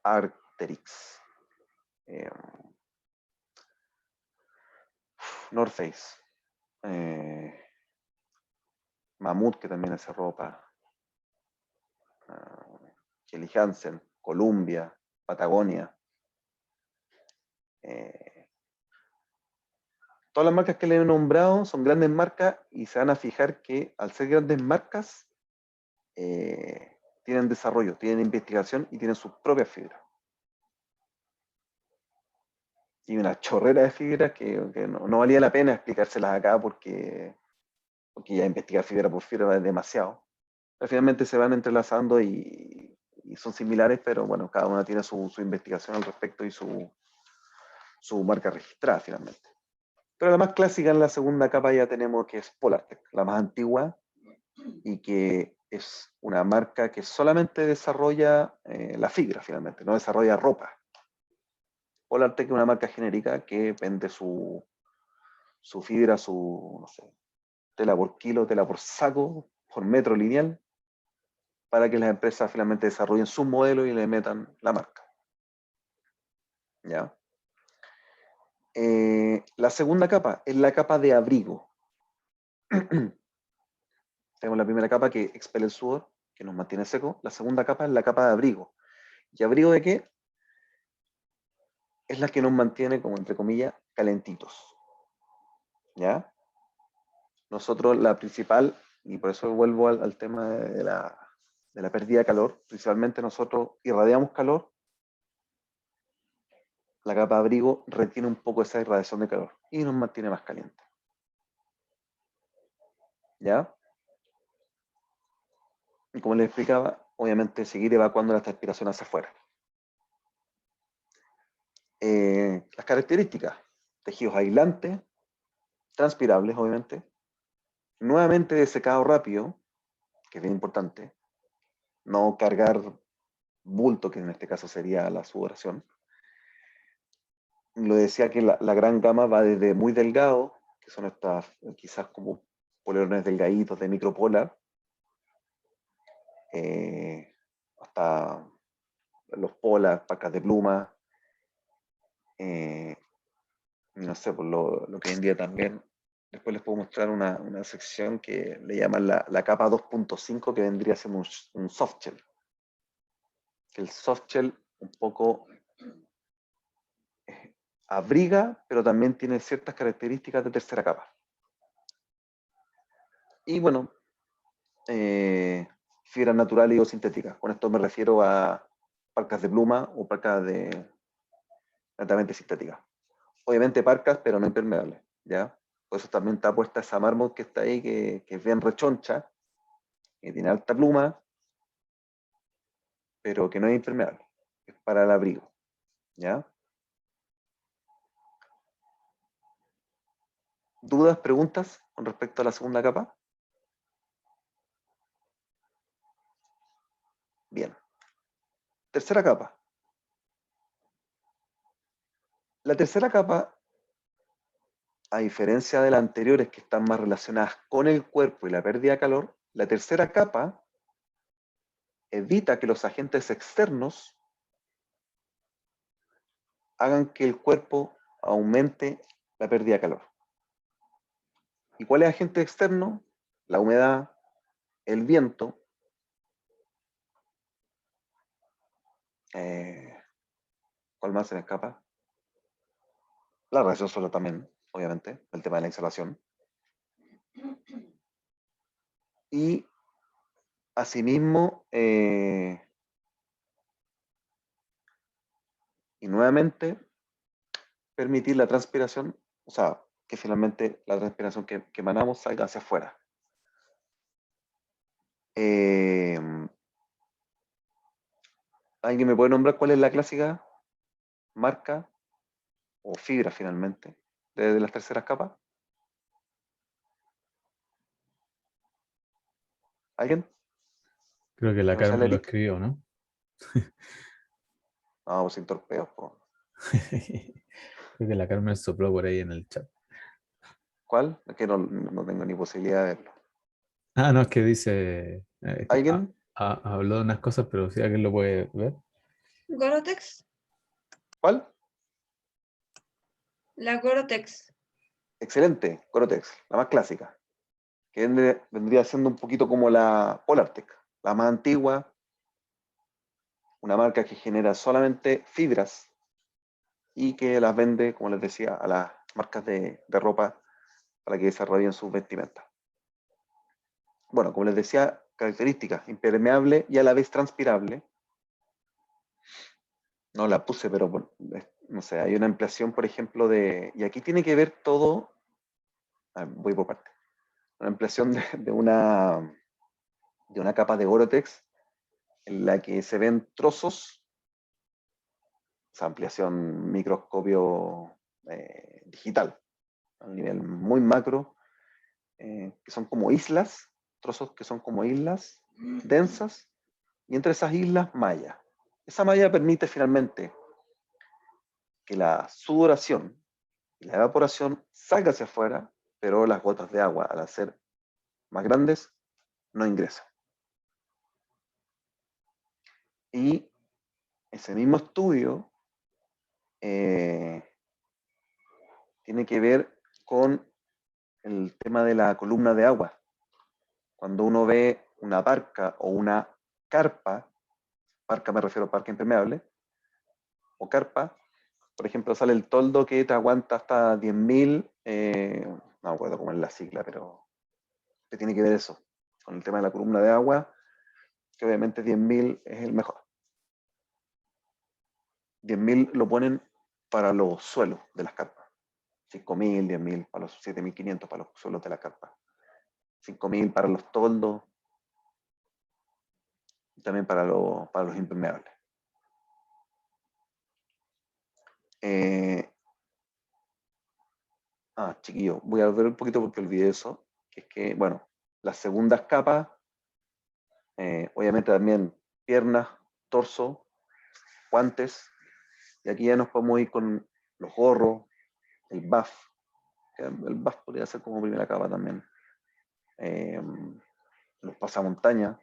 Arc'teryx, North Face, Mammoth, que también hace ropa, Helly Hansen, Columbia, Patagonia. Todas las marcas que le he nombrado son grandes marcas y se van a fijar que al ser grandes marcas tienen desarrollo, tienen investigación y tienen sus propias fibras. Y una chorrera de fibras que no valía la pena explicárselas acá porque ya investigar fibra por fibra es demasiado. Pero finalmente se van entrelazando y son similares, pero bueno, cada una tiene su investigación al respecto y su marca registrada finalmente. Pero la más clásica en la segunda capa ya tenemos que es Polartec, la más antigua y que es una marca que solamente desarrolla la fibra finalmente, no desarrolla ropa. Polartec es una marca genérica que vende su fibra, no sé, tela por kilo, tela por saco, por metro lineal, para que las empresas finalmente desarrollen su modelo y le metan la marca. ¿Ya? La segunda capa es la capa de abrigo. Tenemos la primera capa que expele el sudor, que nos mantiene seco. La segunda capa es la capa de abrigo. ¿Y abrigo de qué? Es la que nos mantiene, como entre comillas, calentitos. ¿Ya? Nosotros la principal, y por eso vuelvo al tema de la pérdida de calor, principalmente nosotros irradiamos calor, la capa de abrigo retiene un poco esa irradiación de calor y nos mantiene más caliente. ¿Ya? Y como les explicaba, obviamente seguir evacuando la transpiración hacia afuera. Las características, tejidos aislantes, transpirables obviamente, nuevamente de secado rápido, que es bien importante, no cargar bulto, que en este caso sería la sudoración. Lo decía que la gran gama va desde muy delgado, que son estas quizás como polerones delgaditos de micropolar, hasta los polas, pacas de pluma, no sé, por lo que hoy en día también, después les puedo mostrar una sección que le llaman la capa 2.5, que vendría a ser un soft shell. Que el soft shell un poco abriga, pero también tiene ciertas características de tercera capa. Y bueno, fibras naturales o sintéticas. Con esto me refiero a parcas de pluma o parcas netamente sintéticas. Obviamente parcas, pero no impermeables, ¿ya? Por eso también está puesta esa mármol que está ahí, que es bien rechoncha, que tiene alta pluma, pero que no es impermeable. Es para el abrigo, ¿ya? ¿Dudas, preguntas con respecto a la segunda capa? Bien. Tercera capa. La tercera capa, a diferencia de las anteriores que están más relacionadas con el cuerpo y la pérdida de calor, la tercera capa evita que los agentes externos hagan que el cuerpo aumente la pérdida de calor. ¿Y cuál es el agente externo? La humedad, el viento, ¿cuál más se me escapa? La radiación solar también, obviamente, el tema de la insolación. Y asimismo, y nuevamente, permitir la transpiración, o sea, que finalmente la transpiración que emanamos salga hacia afuera. ¿Alguien me puede nombrar cuál es la clásica marca o fibra finalmente de las terceras capas? ¿Alguien? Creo que la ¿Que no sea el Carmen lo Eric? escribió, ¿no? No, pues sin torpeos. Po. Creo que la Carmen sopló por ahí en el chat. ¿Cuál? Es que no tengo ni posibilidad de verlo. Ah, no, es que dice. ¿Alguien? Habló de unas cosas, pero si alguien lo puede ver. Gorotex, ¿Cuál? la Gorotex. excelente, Corotex, la más clásica, que vendría siendo un poquito como la Polartec, la más antigua, una marca que genera solamente fibras y que las vende, como les decía, a las marcas de ropa para que desarrollen sus vestimentas. Bueno, como les decía, características, impermeable y a la vez transpirable. No la puse, pero bueno, no sé, hay una ampliación, por ejemplo, y aquí tiene que ver todo, voy por parte, una ampliación de una capa de Gore-Tex en la que se ven trozos, esa ampliación microscopio digital, a un nivel muy macro, que son como islas, trozos que son como islas densas, y entre esas islas malla. Esa malla permite finalmente que la sudoración y la evaporación salga hacia afuera, pero las gotas de agua, al ser más grandes, no ingresan. Y ese mismo estudio tiene que ver con el tema de la columna de agua. Cuando uno ve una barca o una carpa me refiero a parca impermeable, o carpa, por ejemplo, sale el toldo que te aguanta hasta 10.000, no me acuerdo cómo es la sigla, pero que tiene que ver eso, con el tema de la columna de agua, que obviamente 10.000 es el mejor. 10.000 lo ponen para los suelos de las carpas. 5.000, 10.000 para los 7.500 para los suelos de la carpa. 5.000 para los toldos. Y también para los impermeables. Chiquillo, voy a volver un poquito porque olvidé eso. Que es que, bueno, las segundas capas, obviamente también piernas, torso, guantes. Y aquí ya nos podemos ir con los gorros, el buff. El buff podría ser como primera capa también. Los pasamontañas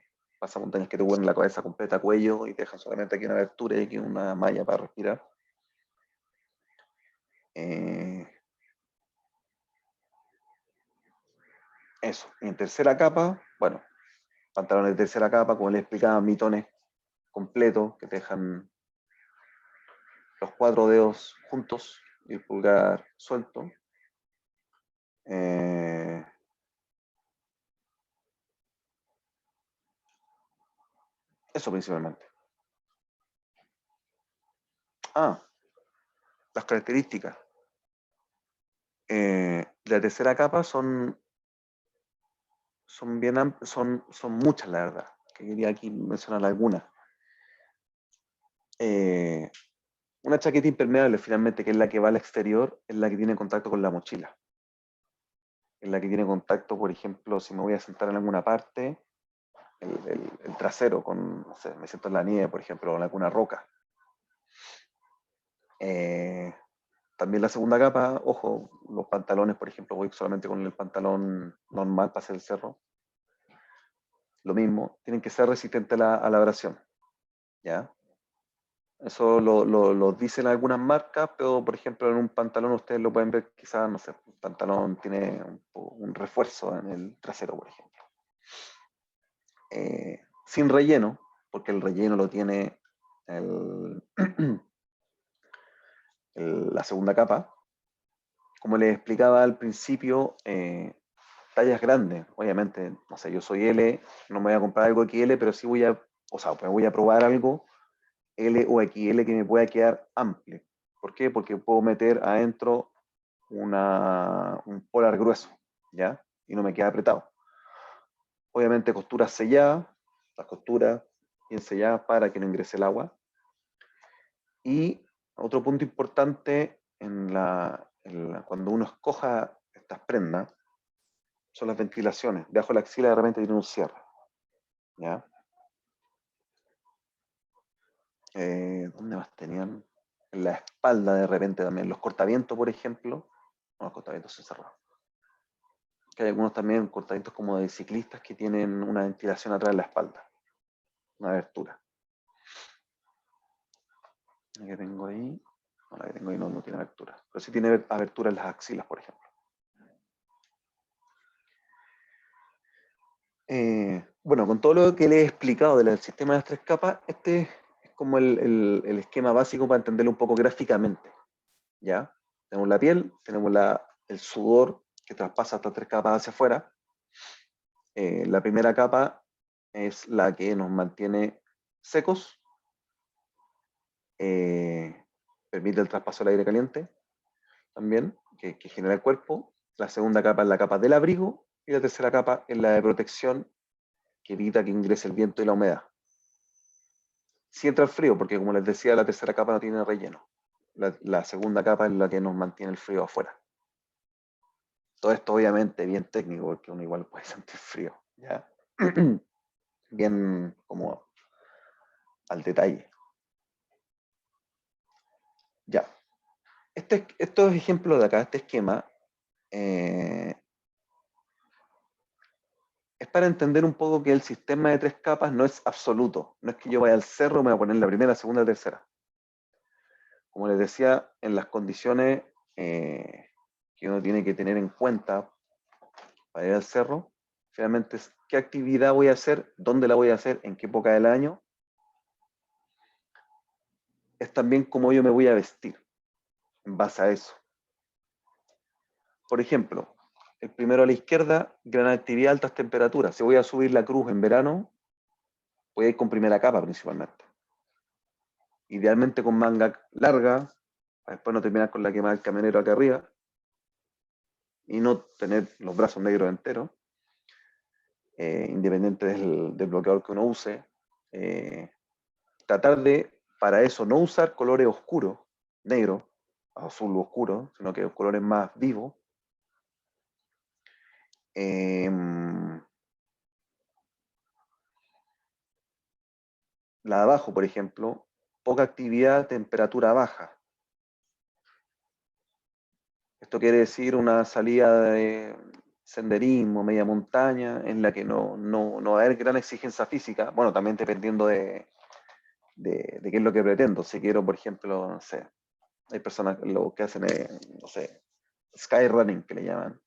que te cubren la cabeza completa, cuello, y te dejan solamente aquí una abertura y aquí una malla para respirar. Eso. Y en tercera capa, bueno, pantalones de tercera capa, como les explicaba, mitones completos que te dejan los 4 dedos juntos y el pulgar suelto. Eso principalmente. Las características. La tercera capa son bien son muchas, la verdad. Que quería aquí mencionar algunas. Una chaqueta impermeable, finalmente, que es la que va al exterior, es la que tiene contacto con la mochila. Es la que tiene contacto, por ejemplo, si me voy a sentar en alguna parte, el trasero, no sé, me siento en la nieve, por ejemplo, o en alguna roca. También la segunda capa, ojo, los pantalones, por ejemplo, voy solamente con el pantalón normal para hacer el cerro. Lo mismo, tienen que ser resistentes a la abrasión. ¿Ya? Eso lo dicen algunas marcas, pero por ejemplo en un pantalón ustedes lo pueden ver, quizás, no sé, el pantalón tiene un refuerzo en el trasero, por ejemplo. Sin relleno, porque el relleno lo tiene la segunda capa. Como les explicaba al principio, tallas grandes, obviamente, no sé, yo soy L, no me voy a comprar algo XL, pero sí me voy a probar algo L o XL que me pueda quedar amplio. ¿Por qué? Porque puedo meter adentro un polar grueso, ¿ya? Y no me queda apretado. Obviamente costuras selladas, las costuras bien selladas para que no ingrese el agua. Y otro punto importante cuando uno escoja estas prendas son las ventilaciones. Debajo de la axila de repente tiene un cierre, ¿ya? ¿Dónde más tenían? En la espalda de repente también. Los cortavientos, por ejemplo. No, los cortavientos son cerrados. Que hay algunos también cortavientos como de ciclistas que tienen una ventilación atrás de la espalda. Una abertura. La que tengo ahí. No, la que tengo ahí no tiene abertura. Pero sí tiene abertura en las axilas, por ejemplo. Bueno, con todo lo que les he explicado del sistema de las 3 capas, este es como el esquema básico para entenderlo un poco gráficamente. ¿Ya? Tenemos la piel, tenemos el sudor que traspasa estas 3 capas hacia afuera. La primera capa es la que nos mantiene secos, permite el traspaso del aire caliente también, que genera el cuerpo. La segunda capa es la capa del abrigo y la tercera capa es la de protección, que evita que ingrese el viento y la humedad. Sí entra el frío, porque como les decía, la tercera capa no tiene relleno. La segunda capa es la que nos mantiene el frío afuera. Todo esto obviamente bien técnico, porque uno igual puede sentir frío, ¿ya? Bien como al detalle. Ya. Estos ejemplos de acá, este esquema, es para entender un poco que el sistema de 3 capas no es absoluto. No es que yo vaya al cerro, me voy a poner la primera, segunda, tercera. Como les decía, en las condiciones que uno tiene que tener en cuenta para ir al cerro, finalmente es qué actividad voy a hacer, dónde la voy a hacer, en qué época del año. Es también cómo yo me voy a vestir en base a eso. Por ejemplo, el primero a la izquierda, gran actividad, altas temperaturas. Si voy a subir la cruz en verano, voy a ir con primera capa principalmente. Idealmente con manga larga, para después no terminar con la quemada del camionero acá arriba y no tener los brazos negros enteros, independiente del bloqueador que uno use. Tratar de, para eso, no usar colores oscuros, negro, azul oscuro, sino que colores más vivos. La de abajo, por ejemplo, poca actividad, temperatura baja. Esto quiere decir una salida de senderismo, media montaña, en la que no va a haber gran exigencia física. Bueno, también dependiendo de qué es lo que pretendo. Si quiero, por ejemplo, no sé, hay personas lo que hacen, no sé, skyrunning, que le llaman.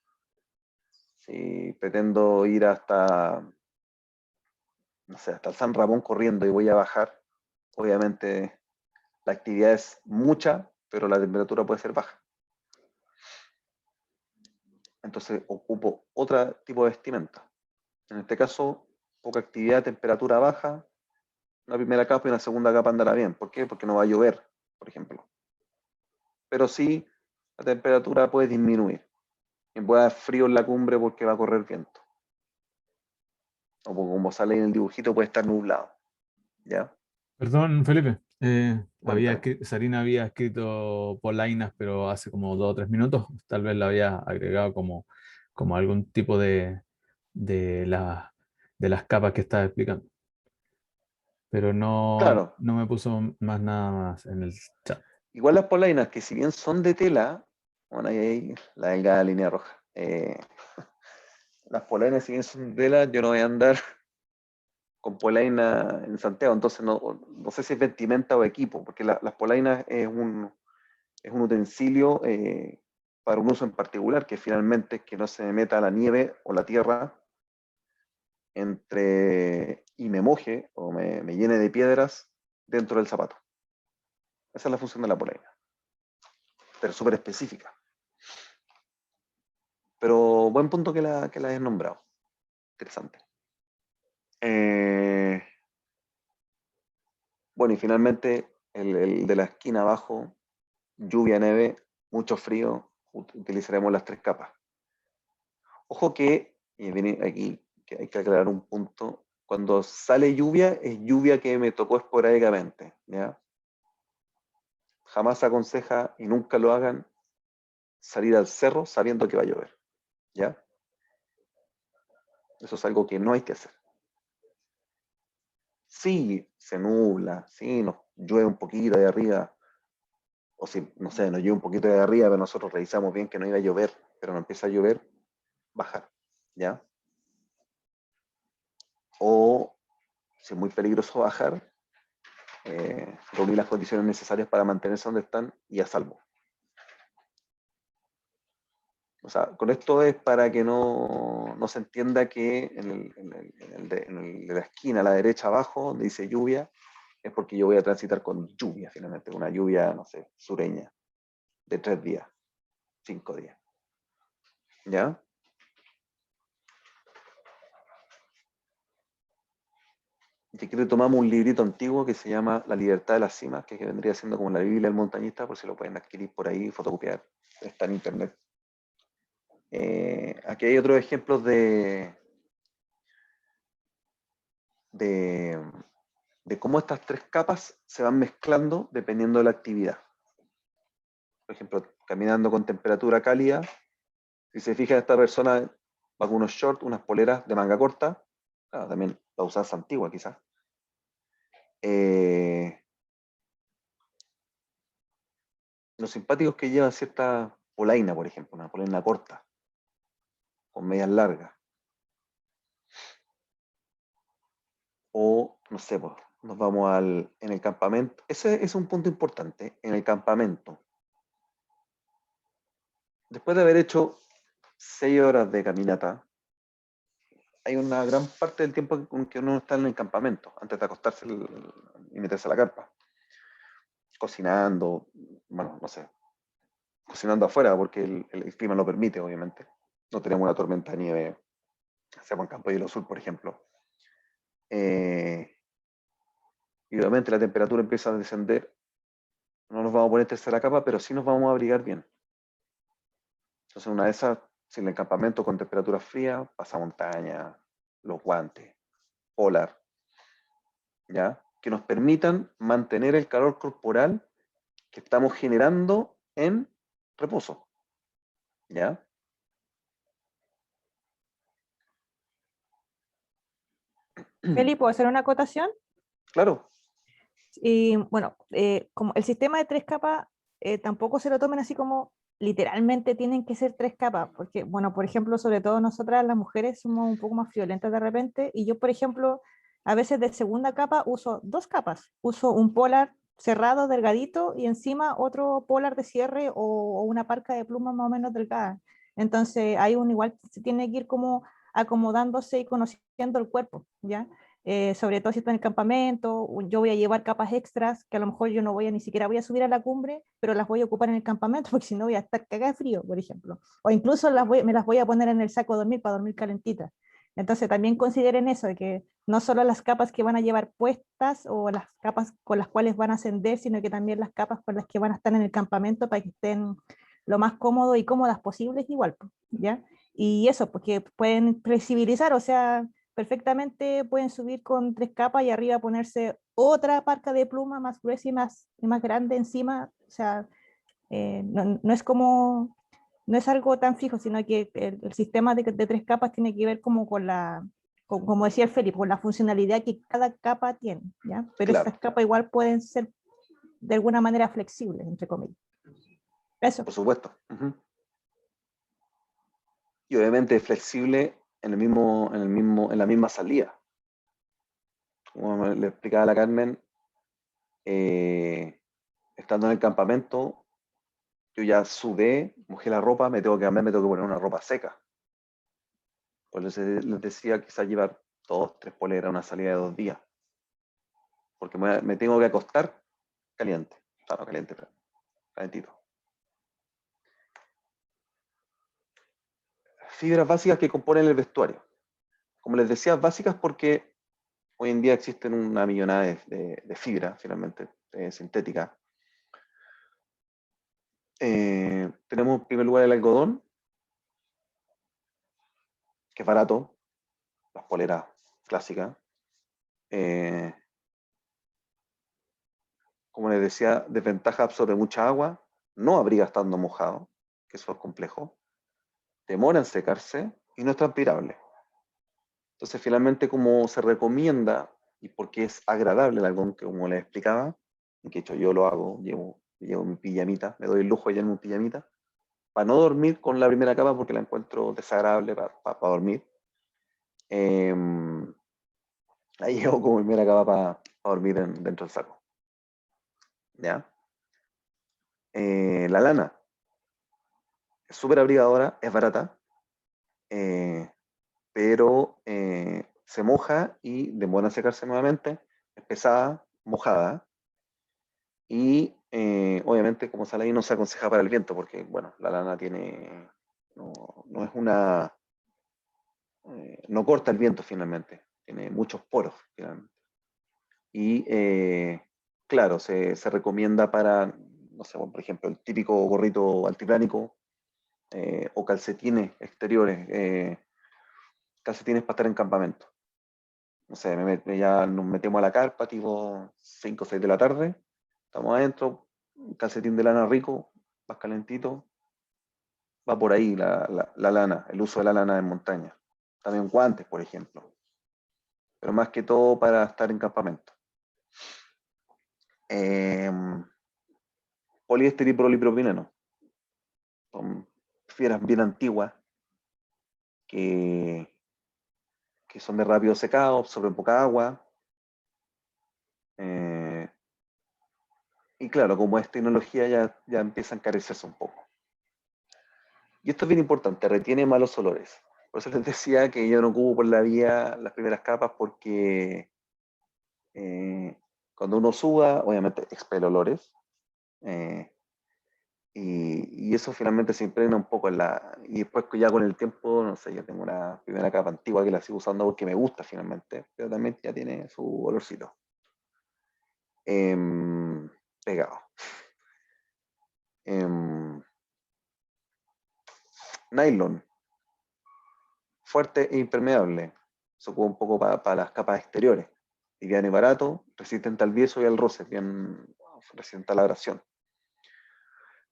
Si pretendo ir hasta, no sé, hasta el San Ramón corriendo y voy a bajar, obviamente la actividad es mucha, pero la temperatura puede ser baja. Entonces ocupo otro tipo de vestimenta. En este caso, poca actividad, temperatura baja, una primera capa y una segunda capa andará bien. ¿Por qué? Porque no va a llover, por ejemplo. Pero sí, la temperatura puede disminuir. Y puede haber frío en la cumbre porque va a correr viento. O como sale en el dibujito, puede estar nublado. ¿Ya? Perdón, Felipe. Cuéntame. Sarina había escrito polainas, pero hace como 2 o 3 minutos. Tal vez la había agregado como algún tipo de, la- de las capas que estaba explicando. Pero Claro, no me puso más nada más en el chat. igual las polainas, que si bien son de tela, bueno, ahí la delgada línea roja. Las polainas, si bien son de tela, yo no voy a andar con polaina en Santiago, entonces no sé si es vestimenta o equipo, porque las polainas es un utensilio para un uso en particular, que finalmente es que no se me meta la nieve o la tierra y me moje o me llene de piedras dentro del zapato. Esa es la función de la polaina, pero súper específica. Pero buen punto que la hayas nombrado. Interesante. Bueno, y finalmente el de la esquina abajo, lluvia, nieve, mucho frío, utilizaremos las 3 capas. Ojo que, y viene aquí, que hay que aclarar un punto, cuando sale lluvia, es lluvia que me tocó esporádicamente, ¿ya? Jamás aconseja, y nunca lo hagan, salir al cerro sabiendo que va a llover, ¿ya? Eso es algo que no hay que hacer. Sí, se nubla, sí, nos llueve un poquito de arriba, o si, no sé, nos llueve un poquito de arriba, pero nosotros revisamos bien que no iba a llover, pero no empieza a llover, bajar, ¿ya? O, si es muy peligroso bajar, reunir las condiciones necesarias para mantenerse donde están y a salvo. O sea, con esto es para que no se entienda que en el de la esquina, a la derecha abajo, donde dice lluvia, es porque yo voy a transitar con lluvia, finalmente, una lluvia, no sé, sureña, de 3 días, 5 días. ¿Ya? Y aquí retomamos un librito antiguo que se llama La libertad de las cimas, que vendría siendo como la Biblia del montañista, por si lo pueden adquirir por ahí, fotocopiar, está en internet. Aquí hay otros ejemplos de cómo estas 3 capas se van mezclando dependiendo de la actividad. Por ejemplo, caminando con temperatura cálida, si se fija esta persona va con unos shorts, unas poleras de manga corta, claro, también la usanza antigua quizás. Los simpáticos que llevan cierta polaina, por ejemplo, una polaina corta, con medias largas. O, no sé, pues, nos vamos en el campamento. Ese es un punto importante, en el campamento. Después de haber hecho 6 horas de caminata, hay una gran parte del tiempo en que uno está en el campamento, antes de acostarse y meterse a la carpa. Cocinando, bueno, no sé, cocinando afuera porque el clima lo permite, obviamente. No tenemos una tormenta de nieve, hacemos en Campo Hielo Sur, por ejemplo. Y obviamente la temperatura empieza a descender. No nos vamos a poner tercera capa, pero sí nos vamos a abrigar bien. Entonces, una de esas, si en el campamento con temperatura fría, pasamontaña, los guantes, polar, ¿ya? Que nos permitan mantener el calor corporal que estamos generando en reposo, ¿ya? Feli, ¿puedo hacer una acotación? Claro, Y bueno, como el sistema de 3 capas, tampoco se lo tomen así como literalmente tienen que ser 3 capas, porque, bueno, por ejemplo, sobre todo nosotras las mujeres somos un poco más violentas de repente, y yo, por ejemplo, a veces de segunda capa uso 2 capas, uso un polar cerrado, delgadito, y encima otro polar de cierre o una parca de plumas más o menos delgada. Entonces, hay un igual se tiene que ir como acomodándose y conociendo el cuerpo, ¿ya? Sobre todo si está en el campamento, yo voy a llevar capas extras que a lo mejor yo no voy a ni siquiera voy a subir a la cumbre, pero las voy a ocupar en el campamento porque si no voy a estar cagada de frío, por ejemplo. O incluso me las voy a poner en el saco de dormir para dormir calentitas. Entonces también consideren eso, de que no solo las capas que van a llevar puestas o las capas con las cuales van a ascender, sino que también las capas con las que van a estar en el campamento para que estén lo más cómodos y cómodas posibles igual, ¿ya? Y eso, porque pueden flexibilizar, o sea, perfectamente pueden subir con 3 capas y arriba ponerse otra parca de pluma más gruesa y más grande encima. O sea, no es como, no es algo tan fijo, sino que el sistema de 3 capas tiene que ver como con como decía el Felipe, con la funcionalidad que cada capa tiene, ¿ya? Pero claro, esas capas igual pueden ser de alguna manera flexibles, entre comillas. Eso. por supuesto. Y obviamente flexible en la misma salida. Como le explicaba a la Carmen, estando en el campamento, yo ya sudé, mojé la ropa, me tengo que cambiar, me tengo que poner una ropa seca. Por eso les decía quizás llevar 2, 3 poleras, una salida de 2 días. Porque me tengo que acostar caliente. O sea, no caliente, pero calentito. Fibras básicas que componen el vestuario. Como les decía, básicas porque hoy en día existen una millonada de fibras, finalmente, sintéticas. Tenemos en primer lugar el algodón, que es barato, las poleras clásicas. Como les decía, desventaja, absorbe mucha agua, no abriga estando mojado, que eso es complejo, demora en secarse y no es transpirable. Entonces, finalmente, como se recomienda, y porque es agradable el algodón, que como les explicaba, que de hecho yo lo hago, llevo mi pijamita, me doy el lujo de llevarme mi pijamita, para no dormir con la primera capa porque la encuentro desagradable para dormir. Ahí llevo como primera capa para dormir dentro del saco. ¿Ya? La lana. es súper abrigadora, es barata, pero se moja y demora en secarse nuevamente, es pesada, mojada, y obviamente como sale ahí no se aconseja para el viento, porque bueno, la lana tiene, no es una, no corta el viento finalmente, tiene muchos poros finalmente. Y claro, se recomienda para, no sé, por ejemplo, el típico gorrito altiplánico o calcetines exteriores, calcetines para estar en campamento. No sé, ya nos metemos a la carpa, tipo 5 o 6 de la tarde, estamos adentro, un calcetín de lana rico, más calentito, va por ahí la lana, el uso de la lana en montaña. También guantes, por ejemplo, pero más que todo para estar en campamento. Poliéster y polipropileno. Son fibras bien antiguas que son de rápido secado, absorben poca agua. Y claro, como es tecnología ya empieza a encarecerse un poco. Y esto es bien importante, retiene malos olores. Por eso les decía que yo no ocupo por la vía las primeras capas porque cuando uno suba, obviamente expele olores. Y eso finalmente se impregna un poco en la... Y después ya con el tiempo, no sé, yo tengo una primera capa antigua que la sigo usando porque me gusta finalmente, pero también ya tiene su olorcito. Pegado. Nylon, fuerte e impermeable. Se ocupa un poco para las capas exteriores. Liviano y barato, resistente al viento y al roce, bien resistente a la abrasión.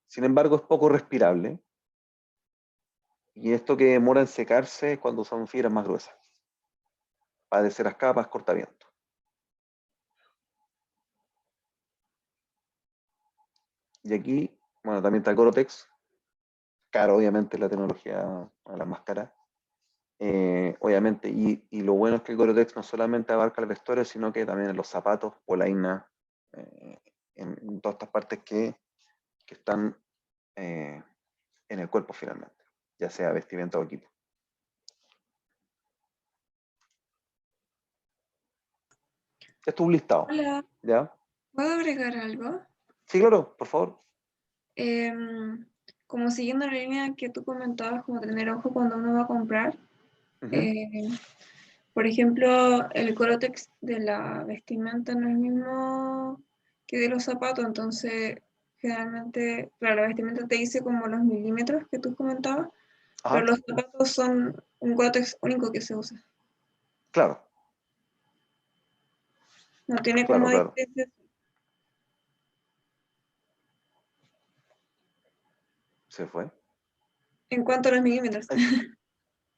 Sin embargo, es poco respirable. Y esto que demora en secarse es cuando son fibras más gruesas. Padecer las capas, cortaviento. Y aquí, bueno, también está el Gore-Tex. Caro, obviamente, la tecnología a la más cara. Obviamente, y lo bueno es que el Gore-Tex no solamente abarca el vestuario, sino que también en los zapatos, polainas, en todas estas partes que están en el cuerpo finalmente, ya sea vestimenta o equipo. Esto es un listado, Hola, ¿ya? ¿puedo agregar algo? Sí, claro, por favor. Como siguiendo la línea que tú comentabas, como tener ojo cuando uno va a comprar. Uh-huh. Por ejemplo, el Gore-Tex de la vestimenta no es el mismo que de los zapatos, entonces generalmente, claro, la vestimenta te dice como los milímetros que tú comentabas, pero Ajá, los zapatos son un Gore-Tex único que se usa. claro, No tiene como claro. diferencia. Se fue. En cuanto a los milímetros. Ahí está.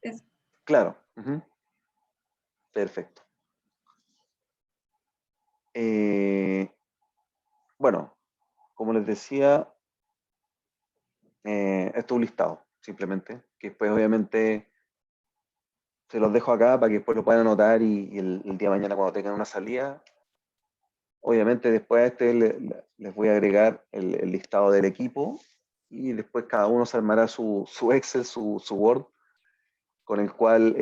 Eso. Claro. Uh-huh. Perfecto. Bueno, como les decía, esto es un listado, simplemente, que después obviamente se los dejo acá para que después lo puedan anotar y el día de mañana cuando tengan una salida, obviamente después a este les voy a agregar el listado del equipo y después cada uno se armará su Excel, su Word, con el cual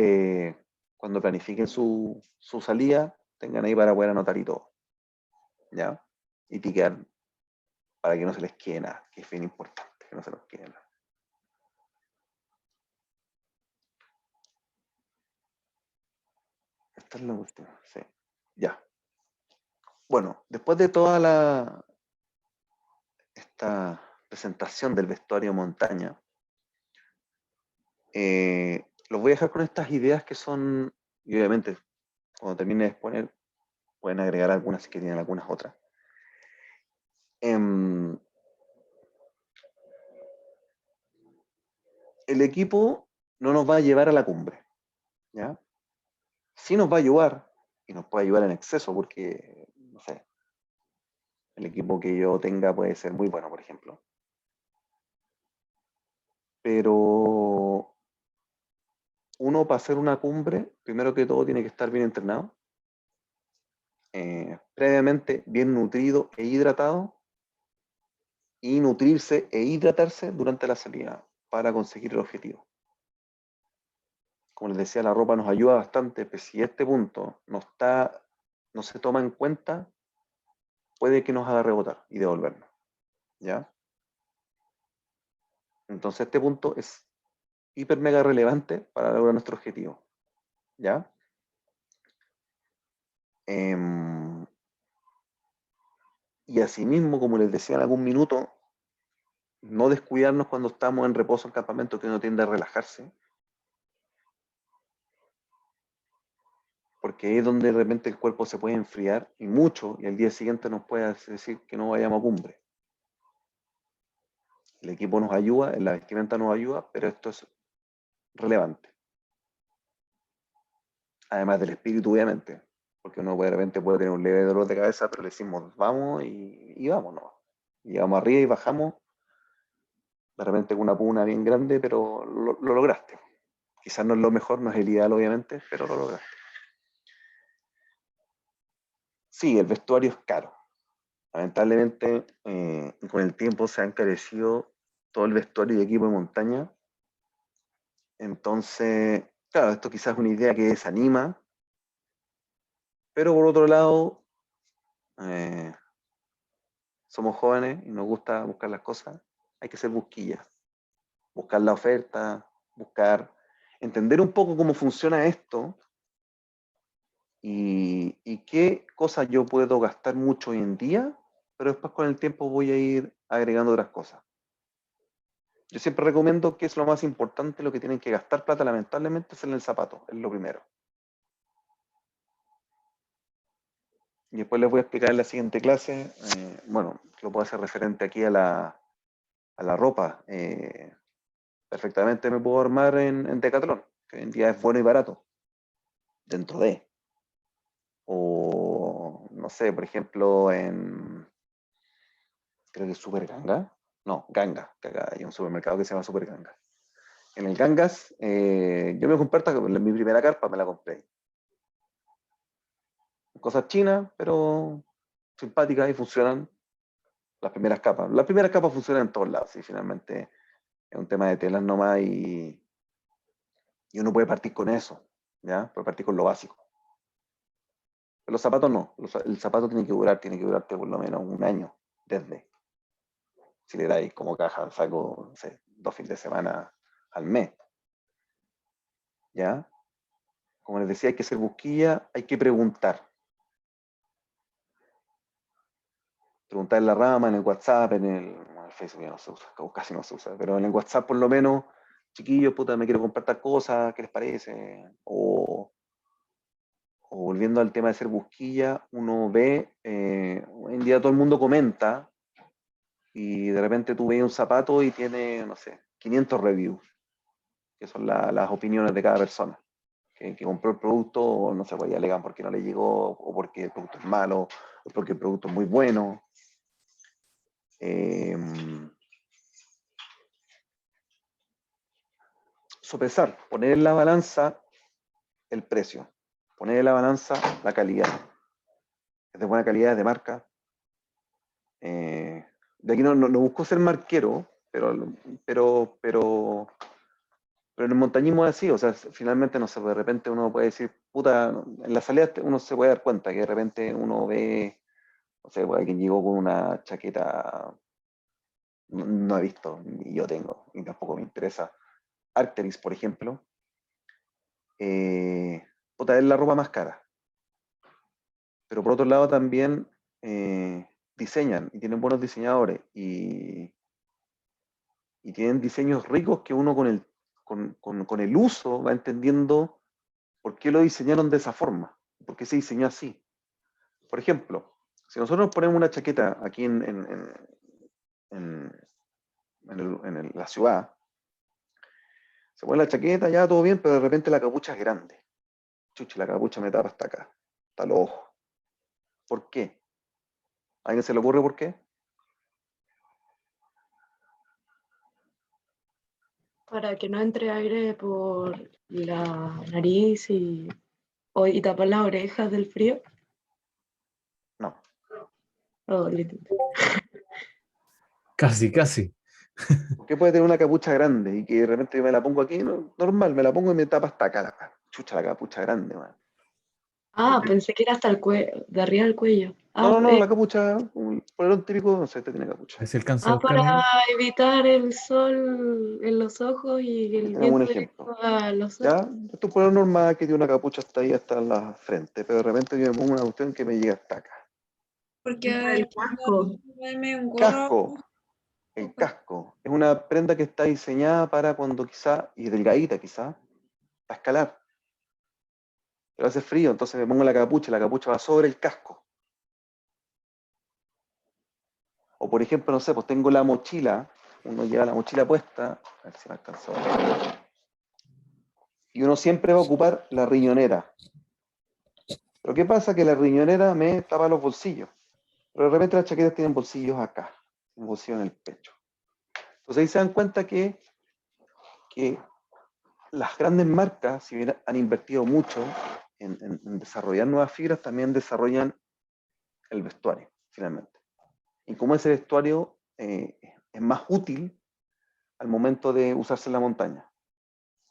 cuando planifiquen su salida, tengan ahí para poder anotar y todo. ¿Ya? Y tiquear para que no se les quede nada, que es bien importante, que no se nos quede nada. Esta es la última, sí. Ya. Bueno, después de toda esta presentación del vestuario montaña, los voy a dejar con estas ideas que son, y obviamente cuando termine de exponer, pueden agregar algunas si que tienen algunas otras. El equipo no nos va a llevar a la cumbre, ¿ya? Sí nos va a ayudar, y nos puede ayudar en exceso, porque, no sé, el equipo que yo tenga puede ser muy bueno, por ejemplo. Pero uno para hacer una cumbre, primero que todo tiene que estar bien entrenado, previamente bien nutrido e hidratado, y nutrirse e hidratarse durante la salida. para conseguir el objetivo. Como les decía, la ropa nos ayuda bastante, pero si este punto no se toma en cuenta, puede que nos haga rebotar y devolvernos, ¿ya? Entonces este punto es hiper mega relevante para lograr nuestro objetivo, ¿ya? Y asimismo, como les decía en algún minuto, no descuidarnos cuando estamos en reposo en campamento, que uno tiende a relajarse, porque ahí es donde de repente el cuerpo se puede enfriar y mucho, y al día siguiente nos puede decir que no vayamos a cumbre. El equipo nos ayuda, la vestimenta nos ayuda, pero esto es relevante. Además del espíritu, obviamente, porque uno de repente puede tener un leve dolor de cabeza, pero le decimos vamos y vámonos. Y vamos arriba y bajamos, de repente con una puna bien grande, pero lo lograste. Quizás no es lo mejor, no es el ideal, obviamente, pero lo lograste. Sí, el vestuario es caro. Lamentablemente, con el tiempo se ha encarecido todo el vestuario y equipo de montaña. Entonces, claro, esto quizás es una idea que desanima, pero por otro lado, somos jóvenes y nos gusta buscar las cosas. Hay que ser busquillas, buscar la oferta, entender un poco cómo funciona esto y qué cosas yo puedo gastar mucho hoy en día, pero después con el tiempo voy a ir agregando otras cosas. Yo siempre recomiendo que es lo más importante, lo que tienen que gastar plata, lamentablemente, es en el zapato, es lo primero. Y después les voy a explicar en la siguiente clase, bueno, lo puedo hacer referente aquí a la ropa. Perfectamente me puedo armar en Decathlon, que hoy en día es bueno y barato, dentro de. O, no sé, por ejemplo, creo que Super Ganga. No, Ganga, que acá hay un supermercado que se llama Super Ganga. En el Gangas, yo me compré mi primera carpa, me la compré. Cosas chinas, pero simpáticas y funcionan las primeras capas. Las primeras capas funcionan en todos lados, y finalmente es un tema de telas nomás y uno puede partir con eso, ¿ya? Puede partir con lo básico. Pero los zapatos no, el zapato tiene que durarte por lo menos un año, desde. Si le dais como caja, saco, no sé, 2 fines de semana al mes, ¿ya? Como les decía, hay que ser busquilla, hay que preguntar. Preguntar en la rama, en el WhatsApp, en el Facebook ya no se usa, casi no se usa, pero en el WhatsApp por lo menos, chiquillos, puta, me quiero comprar tal cosa, ¿qué les parece? O volviendo al tema de ser busquilla, uno ve, hoy en día todo el mundo comenta, y de repente tú ves un zapato y tiene, no sé, 500 reviews, que son las opiniones de cada persona. Que compró el producto, o no sé, pues ya alegan porque no le llegó, o porque el producto es malo, o porque el producto es muy bueno. Sopesar, poner en la balanza el precio, poner en la balanza la calidad. Es de buena calidad, es de marca. De aquí no busco ser marquero, pero en el montañismo es así, o sea, finalmente, no sé, de repente uno puede decir, puta, en la salida uno se puede dar cuenta que de repente uno ve, no sé, pues, alguien llegó con una chaqueta, no he visto, ni yo tengo, y tampoco me interesa. Arc'teryx, por ejemplo, puta, es la ropa más cara. Pero por otro lado también diseñan y tienen buenos diseñadores y tienen diseños ricos que uno con el uso va entendiendo por qué lo diseñaron de esa forma, por qué se diseñó así. Por ejemplo, si nosotros ponemos una chaqueta aquí en la ciudad, se pone la chaqueta, ya todo bien, pero de repente la capucha es grande. Chucha, la capucha me tapa hasta acá, hasta los ojos. ¿Por qué? ¿A alguien se le ocurre por qué? Para que no entre aire por la nariz y tapar las orejas del frío. No. Oh, listo. Casi, casi. ¿Por qué puede tener una capucha grande y que de repente yo me la pongo aquí? Normal, me la pongo y me tapa hasta acá. Chucha, la capucha grande, man. Ah, pensé que era hasta el cuello, de arriba del cuello. No, la capucha, un polerón típico, no sé, este tiene capucha. A ver si alcanzo a buscar Para un... evitar el sol en los ojos y Aquí el tenemos un viento ejemplo. directo a los ojos. ¿Ya? Esto es un polerón normal que tiene una capucha hasta ahí, hasta la frente, pero de repente yo me pongo una cuestión que me llega hasta acá. Porque Por el casco. ponerme un gorro. Casco. El casco es una prenda que está diseñada para cuando quizá, y delgadita quizá, para escalar. Pero hace frío, entonces me pongo la capucha va sobre el casco. O por ejemplo, no sé, pues tengo la mochila, uno lleva la mochila puesta, a ver si me alcanzó. Y uno siempre va a ocupar la riñonera. Pero ¿qué pasa? Que la riñonera me tapa los bolsillos. Pero de repente las chaquetas tienen bolsillos acá, un bolsillo en el pecho. Entonces ahí se dan cuenta que las grandes marcas, si bien han invertido mucho en desarrollar nuevas fibras, también desarrollan el vestuario, finalmente. Y cómo ese vestuario es más útil al momento de usarse en la montaña.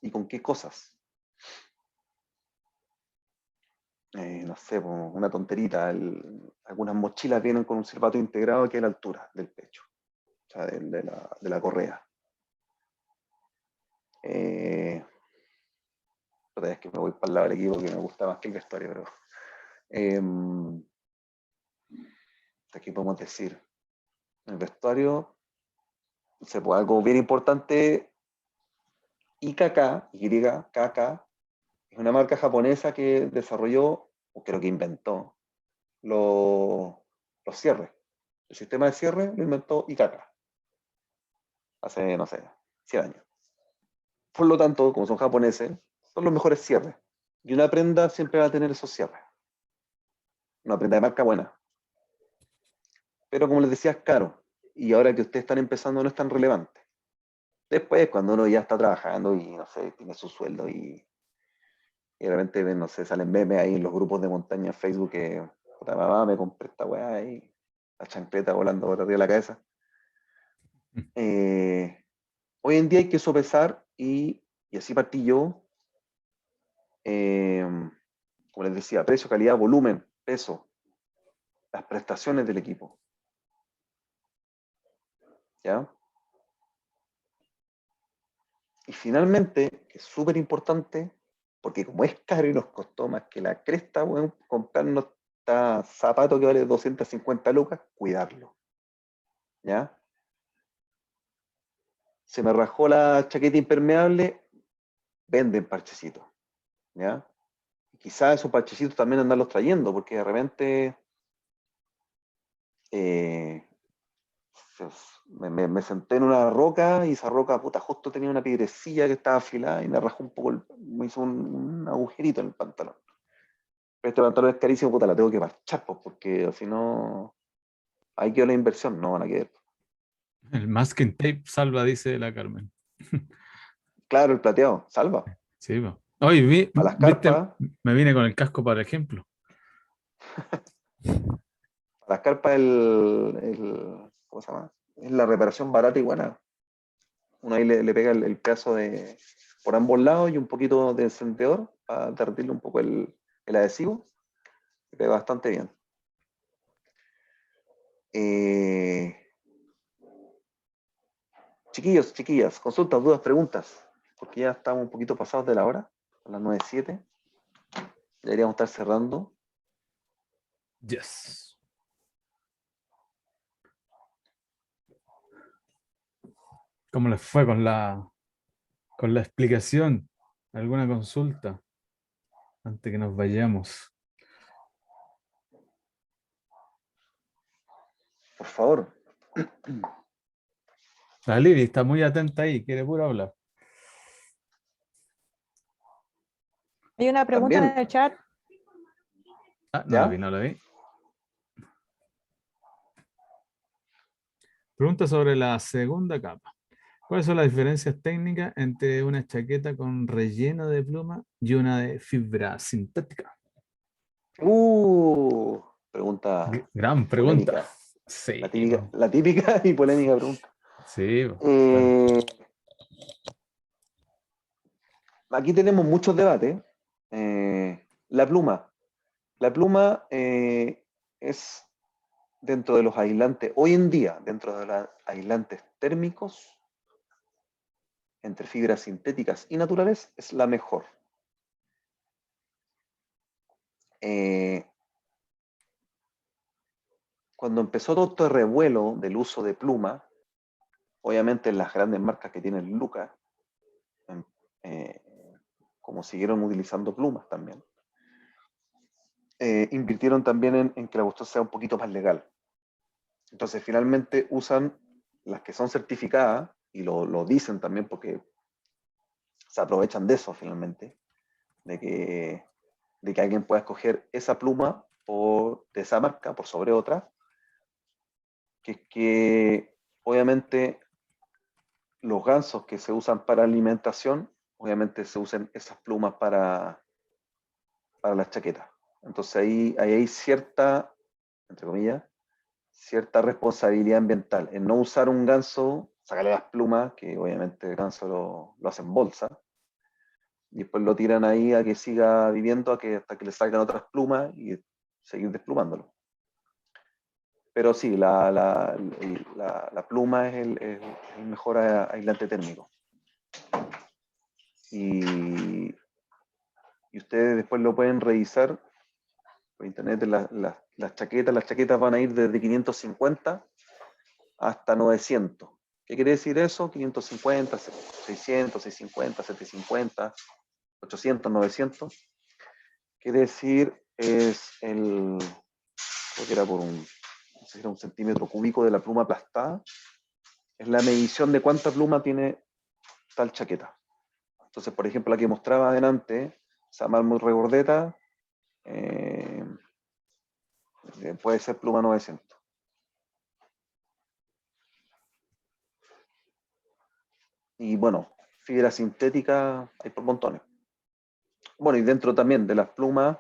¿Y con qué cosas? No sé, una tonterita. Algunas mochilas vienen con un silbato integrado que es a la altura del pecho, o sea, de la correa. Es que me voy para el lado del equipo que me gusta más que el vestuario, pero aquí podemos decir, el vestuario, se puede algo bien importante, IKK, YKK, es una marca japonesa que desarrolló, o creo que inventó, los cierres. El sistema de cierre lo inventó IKK, hace, no sé, 100 años. Por lo tanto, como son japoneses, son los mejores cierres. Y una prenda siempre va a tener esos cierres. Una prenda de marca buena. Pero como les decía, es caro. Y ahora que ustedes están empezando no es tan relevante. Después, cuando uno ya está trabajando y, no sé, tiene su sueldo y de repente, no sé, salen memes ahí en los grupos de montaña en Facebook que, puta mamá, me compré esta weá y la chancleta volando por arriba de la cabeza. Hoy en día hay que sopesar y así partí yo, como les decía, precio, calidad, volumen, peso, las prestaciones del equipo. ¿Ya? Y finalmente, que es súper importante, porque como es caro y nos costó más que la cresta, bueno, comprarnos este zapato que vale 250 lucas, cuidarlo. ¿Ya? Se me rajó la chaqueta impermeable, venden parchecitos. ¿Ya? Y quizás esos parchecitos también andarlos trayendo, porque de repente me senté en una roca y esa roca, puta, justo tenía una piedrecilla que estaba afilada y me rajó un poco, me hizo un agujerito en el pantalón. Pero este pantalón es carísimo, puta, la tengo que parchar, pues, porque si no, ahí quedó la inversión, no van a quedar. El masking tape salva, dice la Carmen. Claro, el plateado, salva. Sí, po. Oye, A las viste, carpas, me vine con el casco, por ejemplo. ¿cómo se llama? Es la reparación barata y buena. Uno ahí le pega el pedazo por ambos lados y un poquito de encendedor para derretirle un poco el adhesivo. Le pega bastante bien. Chiquillos, chiquillas, consultas, dudas, preguntas, porque ya estamos un poquito pasados de la hora, a las 9:07. Deberíamos estar cerrando. Yes. ¿Cómo les fue con la explicación? ¿Alguna consulta antes que nos vayamos? Por favor. La Lili está muy atenta ahí, quiere puro hablar. Hay una pregunta También, en el chat. Ah, no la vi, ¿ya? no la vi. Pregunta sobre la segunda capa. ¿Cuáles son las diferencias técnicas entre una chaqueta con relleno de pluma y una de fibra sintética? Pregunta Gran pregunta. polémica. Sí. La típica y polémica pregunta. Sí, claro. Eh, Aquí tenemos muchos debates. La pluma. La pluma es dentro de los aislantes, hoy en día, dentro de los aislantes térmicos, entre fibras sintéticas y naturales, es la mejor. Cuando empezó todo este revuelo del uso de pluma, obviamente las grandes marcas que tienen lucas, eh, como siguieron utilizando plumas también, invirtieron también en que la cuestión sea un poquito más legal. Entonces finalmente usan las que son certificadas, y lo dicen también porque se aprovechan de eso finalmente, de que alguien pueda escoger esa pluma de esa marca por sobre otra, que obviamente los gansos que se usan para alimentación, obviamente se usan esas plumas para las chaquetas. Entonces ahí hay cierta, entre comillas, cierta responsabilidad ambiental en no usar un ganso, sacarle las plumas, que obviamente el ganso lo hace en bolsa, y después lo tiran ahí a que siga viviendo hasta que le salgan otras plumas y seguir desplumándolo. Pero sí, la pluma es el mejor aislante térmico. Y ustedes después lo pueden revisar por internet. Las chaquetas van a ir desde 550 hasta 900. ¿Qué quiere decir eso? 550, 600, 650, 750, 800, 900. Quiere decir creo que era no sé si era un centímetro cúbico de la pluma aplastada. Es la medición de cuánta pluma tiene tal chaqueta. Entonces, por ejemplo, la que mostraba adelante, esa mármol regordeta, puede ser pluma 900. Y bueno, fibra sintética hay por montones. Bueno, y dentro también de las plumas,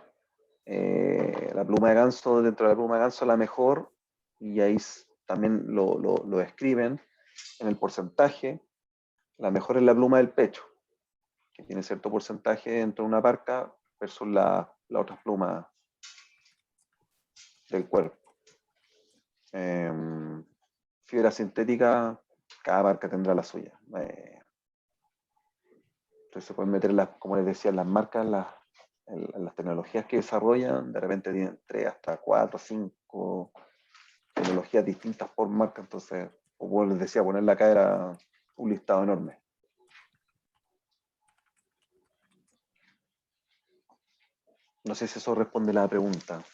la pluma de ganso, dentro de la pluma de ganso la mejor, y ahí también lo escriben en el porcentaje, la mejor es la pluma del pecho, que tiene cierto porcentaje dentro de una parca versus la otra pluma del cuerpo. Fibra sintética, cada marca tendrá la suya. Entonces se pueden meter, como les decía, las marcas, las tecnologías que desarrollan, de repente tienen 3 hasta 4, 5 tecnologías distintas por marca. Entonces, como les decía, ponerla acá era un listado enorme. No sé si eso responde a la pregunta.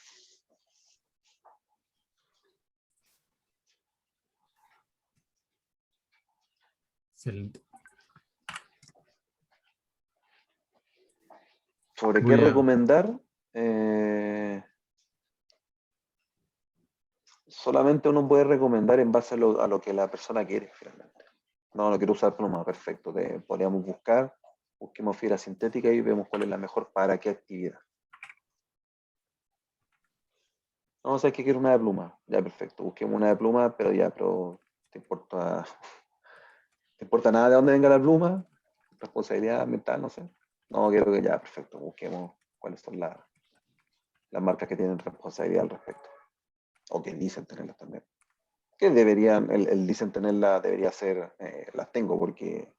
Excelente. Sobre Voy qué a- recomendar, solamente uno puede recomendar en base a lo que la persona quiere, finalmente. No quiero usar pluma, perfecto. Podríamos busquemos fibra sintética y vemos cuál es la mejor para qué actividad. No, sabes que quiero una de pluma. Ya, perfecto. Busquemos una de pluma, pero ¿te importa nada de dónde venga la pluma? Responsabilidad ambiental, no sé. No, quiero que ya, perfecto. Busquemos cuáles son las marcas que tienen responsabilidad al respecto. O que dicen tenerlas también. Que deberían, el dicen tenerla debería ser, las tengo porque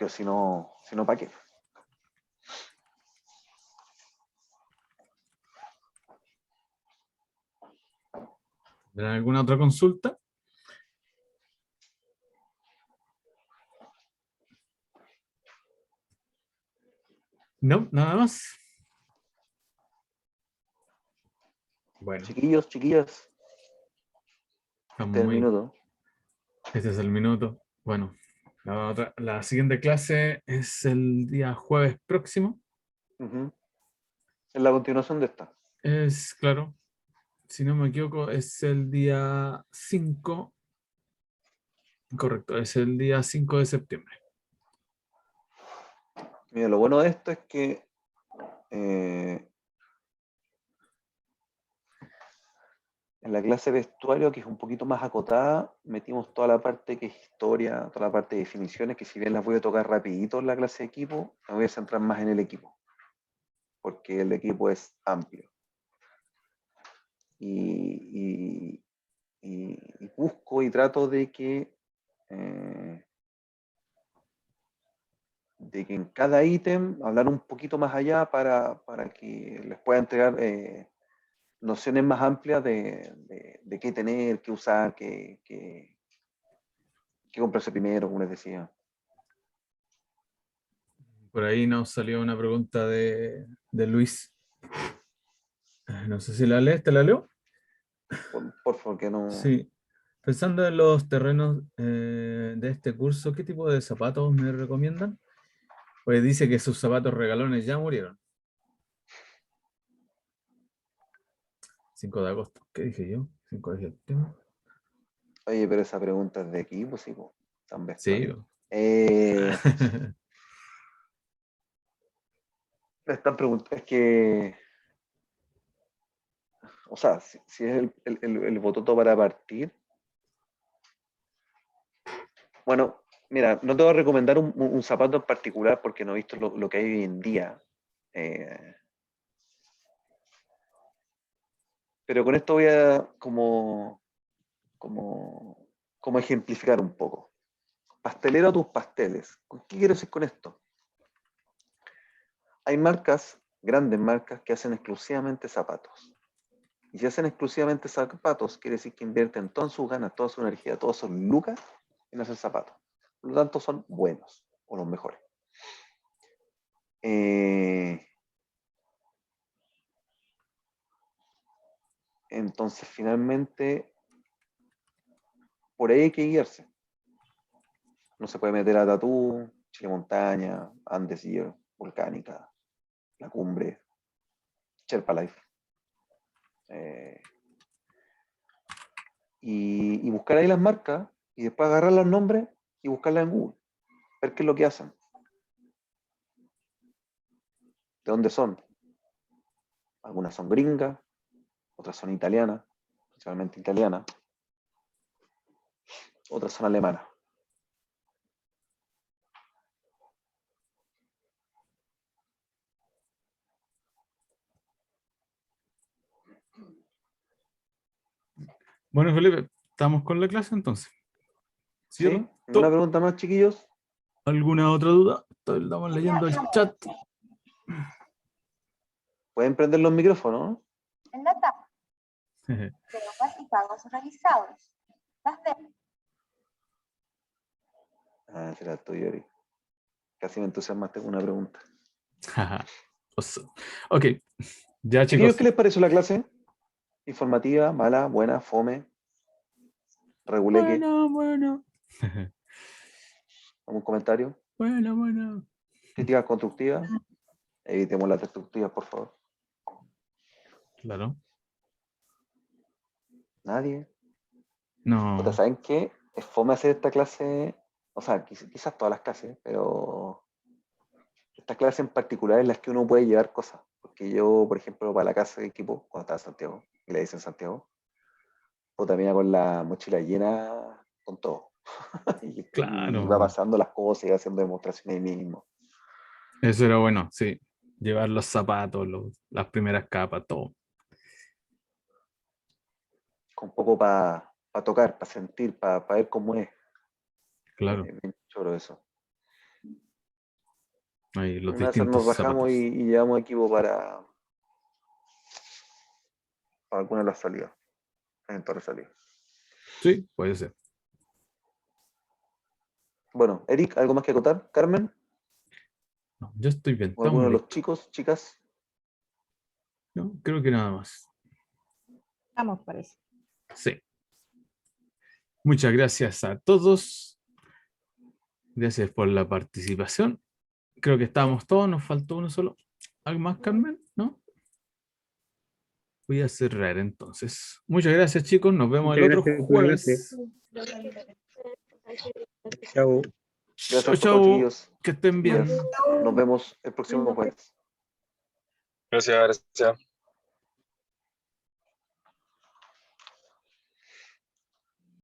si no, ¿para qué? ¿Tendrán alguna otra consulta? No, nada más. Bueno, Chiquillos, chiquillas, estamos este es el muy. minuto. Este es el minuto. Bueno, la siguiente clase es el día jueves próximo. Uh-huh. Es la continuación de esta. Es, claro, si no me equivoco, es el día 5. Correcto, es el día 5 de septiembre. Mira, lo bueno de esto es que En la clase de vestuario, que es un poquito más acotada, metimos toda la parte que es historia, toda la parte de definiciones, que si bien las voy a tocar rapidito en la clase de equipo, me voy a centrar más en el equipo, porque el equipo es amplio. Y busco y trato de que en cada ítem hablar un poquito más allá para que les pueda entregar nociones más amplias de qué tener, qué usar, qué comprarse primero, como les decía. Por ahí nos salió una pregunta de Luis. No sé si la lees, ¿te la leo? Por favor, que no. Sí. Pensando en los terrenos de este curso, ¿qué tipo de zapatos me recomiendan? Pues dice que sus zapatos regalones ya murieron. 5 de agosto. ¿Qué dije yo? 5 de septiembre. Oye, pero esa pregunta es de equipo, sí, pues, tan Sí. vestuario. Esta pregunta es que, o sea, si es el bototo para partir, bueno, mira, no te voy a recomendar un zapato en particular porque no he visto lo que hay hoy en día. Pero con esto voy a como ejemplificar un poco. Pastelero a tus pasteles. ¿Qué quiero decir con esto? Hay marcas, grandes marcas, que hacen exclusivamente zapatos. Y si hacen exclusivamente zapatos, quiere decir que invierten todas sus ganas, toda su energía, todos sus lucas en hacer zapatos. Por lo tanto, son buenos o los mejores. Entonces, finalmente, por ahí hay que guiarse. No se puede meter a Tatú, Chile Montaña, Andes y Volcánica, La Cumbre, Sherpa Life. Y buscar ahí las marcas y después agarrar los nombres y buscarlas en Google. Ver qué es lo que hacen. ¿De dónde son? Algunas son gringas, otras son italianas, principalmente italianas, otras son alemanas. Bueno, Felipe, ¿estamos con la clase entonces? ¿Sí? ¿Una pregunta más, chiquillos? ¿Alguna otra duda? Estamos leyendo el chat. Pueden prender los micrófonos, ¿no? En la tabla, pruebas y pagos realizados. Será tuyo, Eric. Casi me entusiasmaste con una pregunta. Ok, ya chicos. Chiquillos, ¿qué les pareció la clase? ¿Informativa, mala, buena, fome? ¿Reguleque? Bueno. ¿Algún comentario? Bueno. ¿Críticas constructivas? Evitemos las destructivas, por favor. Claro. ¿Nadie? No. ¿Saben qué? Es fome hacer esta clase, o sea, quizás todas las clases, pero esta clase en particular es las que uno puede llevar cosas. Porque yo, por ejemplo, para la casa de equipo, cuando estaba en Santiago, y la hice en Santiago, o también con la mochila llena con todo. y Claro. iba pasando las cosas, iba haciendo demostraciones ahí mismo. Eso era bueno, sí. Llevar los zapatos, las primeras capas, todo. Con poco para tocar, para sentir, para ver cómo es. Claro. Bien choro eso. Ahí los Una vez distintos nos bajamos zapatos. y llevamos equipo para alguna de las salidas. En todas las salidas. Sí, puede ser. Bueno, Eric, ¿algo más que acotar? ¿Carmen? No, yo estoy bien. ¿O alguno de los listos. chicos, chicas? No, creo que nada más. Vamos, parece. Sí. Muchas gracias a todos. Gracias por la participación. Creo que estábamos todos, nos faltó uno solo. ¿Algo más, Carmen? ¿No? Voy a cerrar entonces. Muchas gracias, chicos. Nos vemos el otro jueves. Chao. Gracias por todo, Chao. chiquillos. Que estén bien. Nos vemos el próximo jueves. Gracias.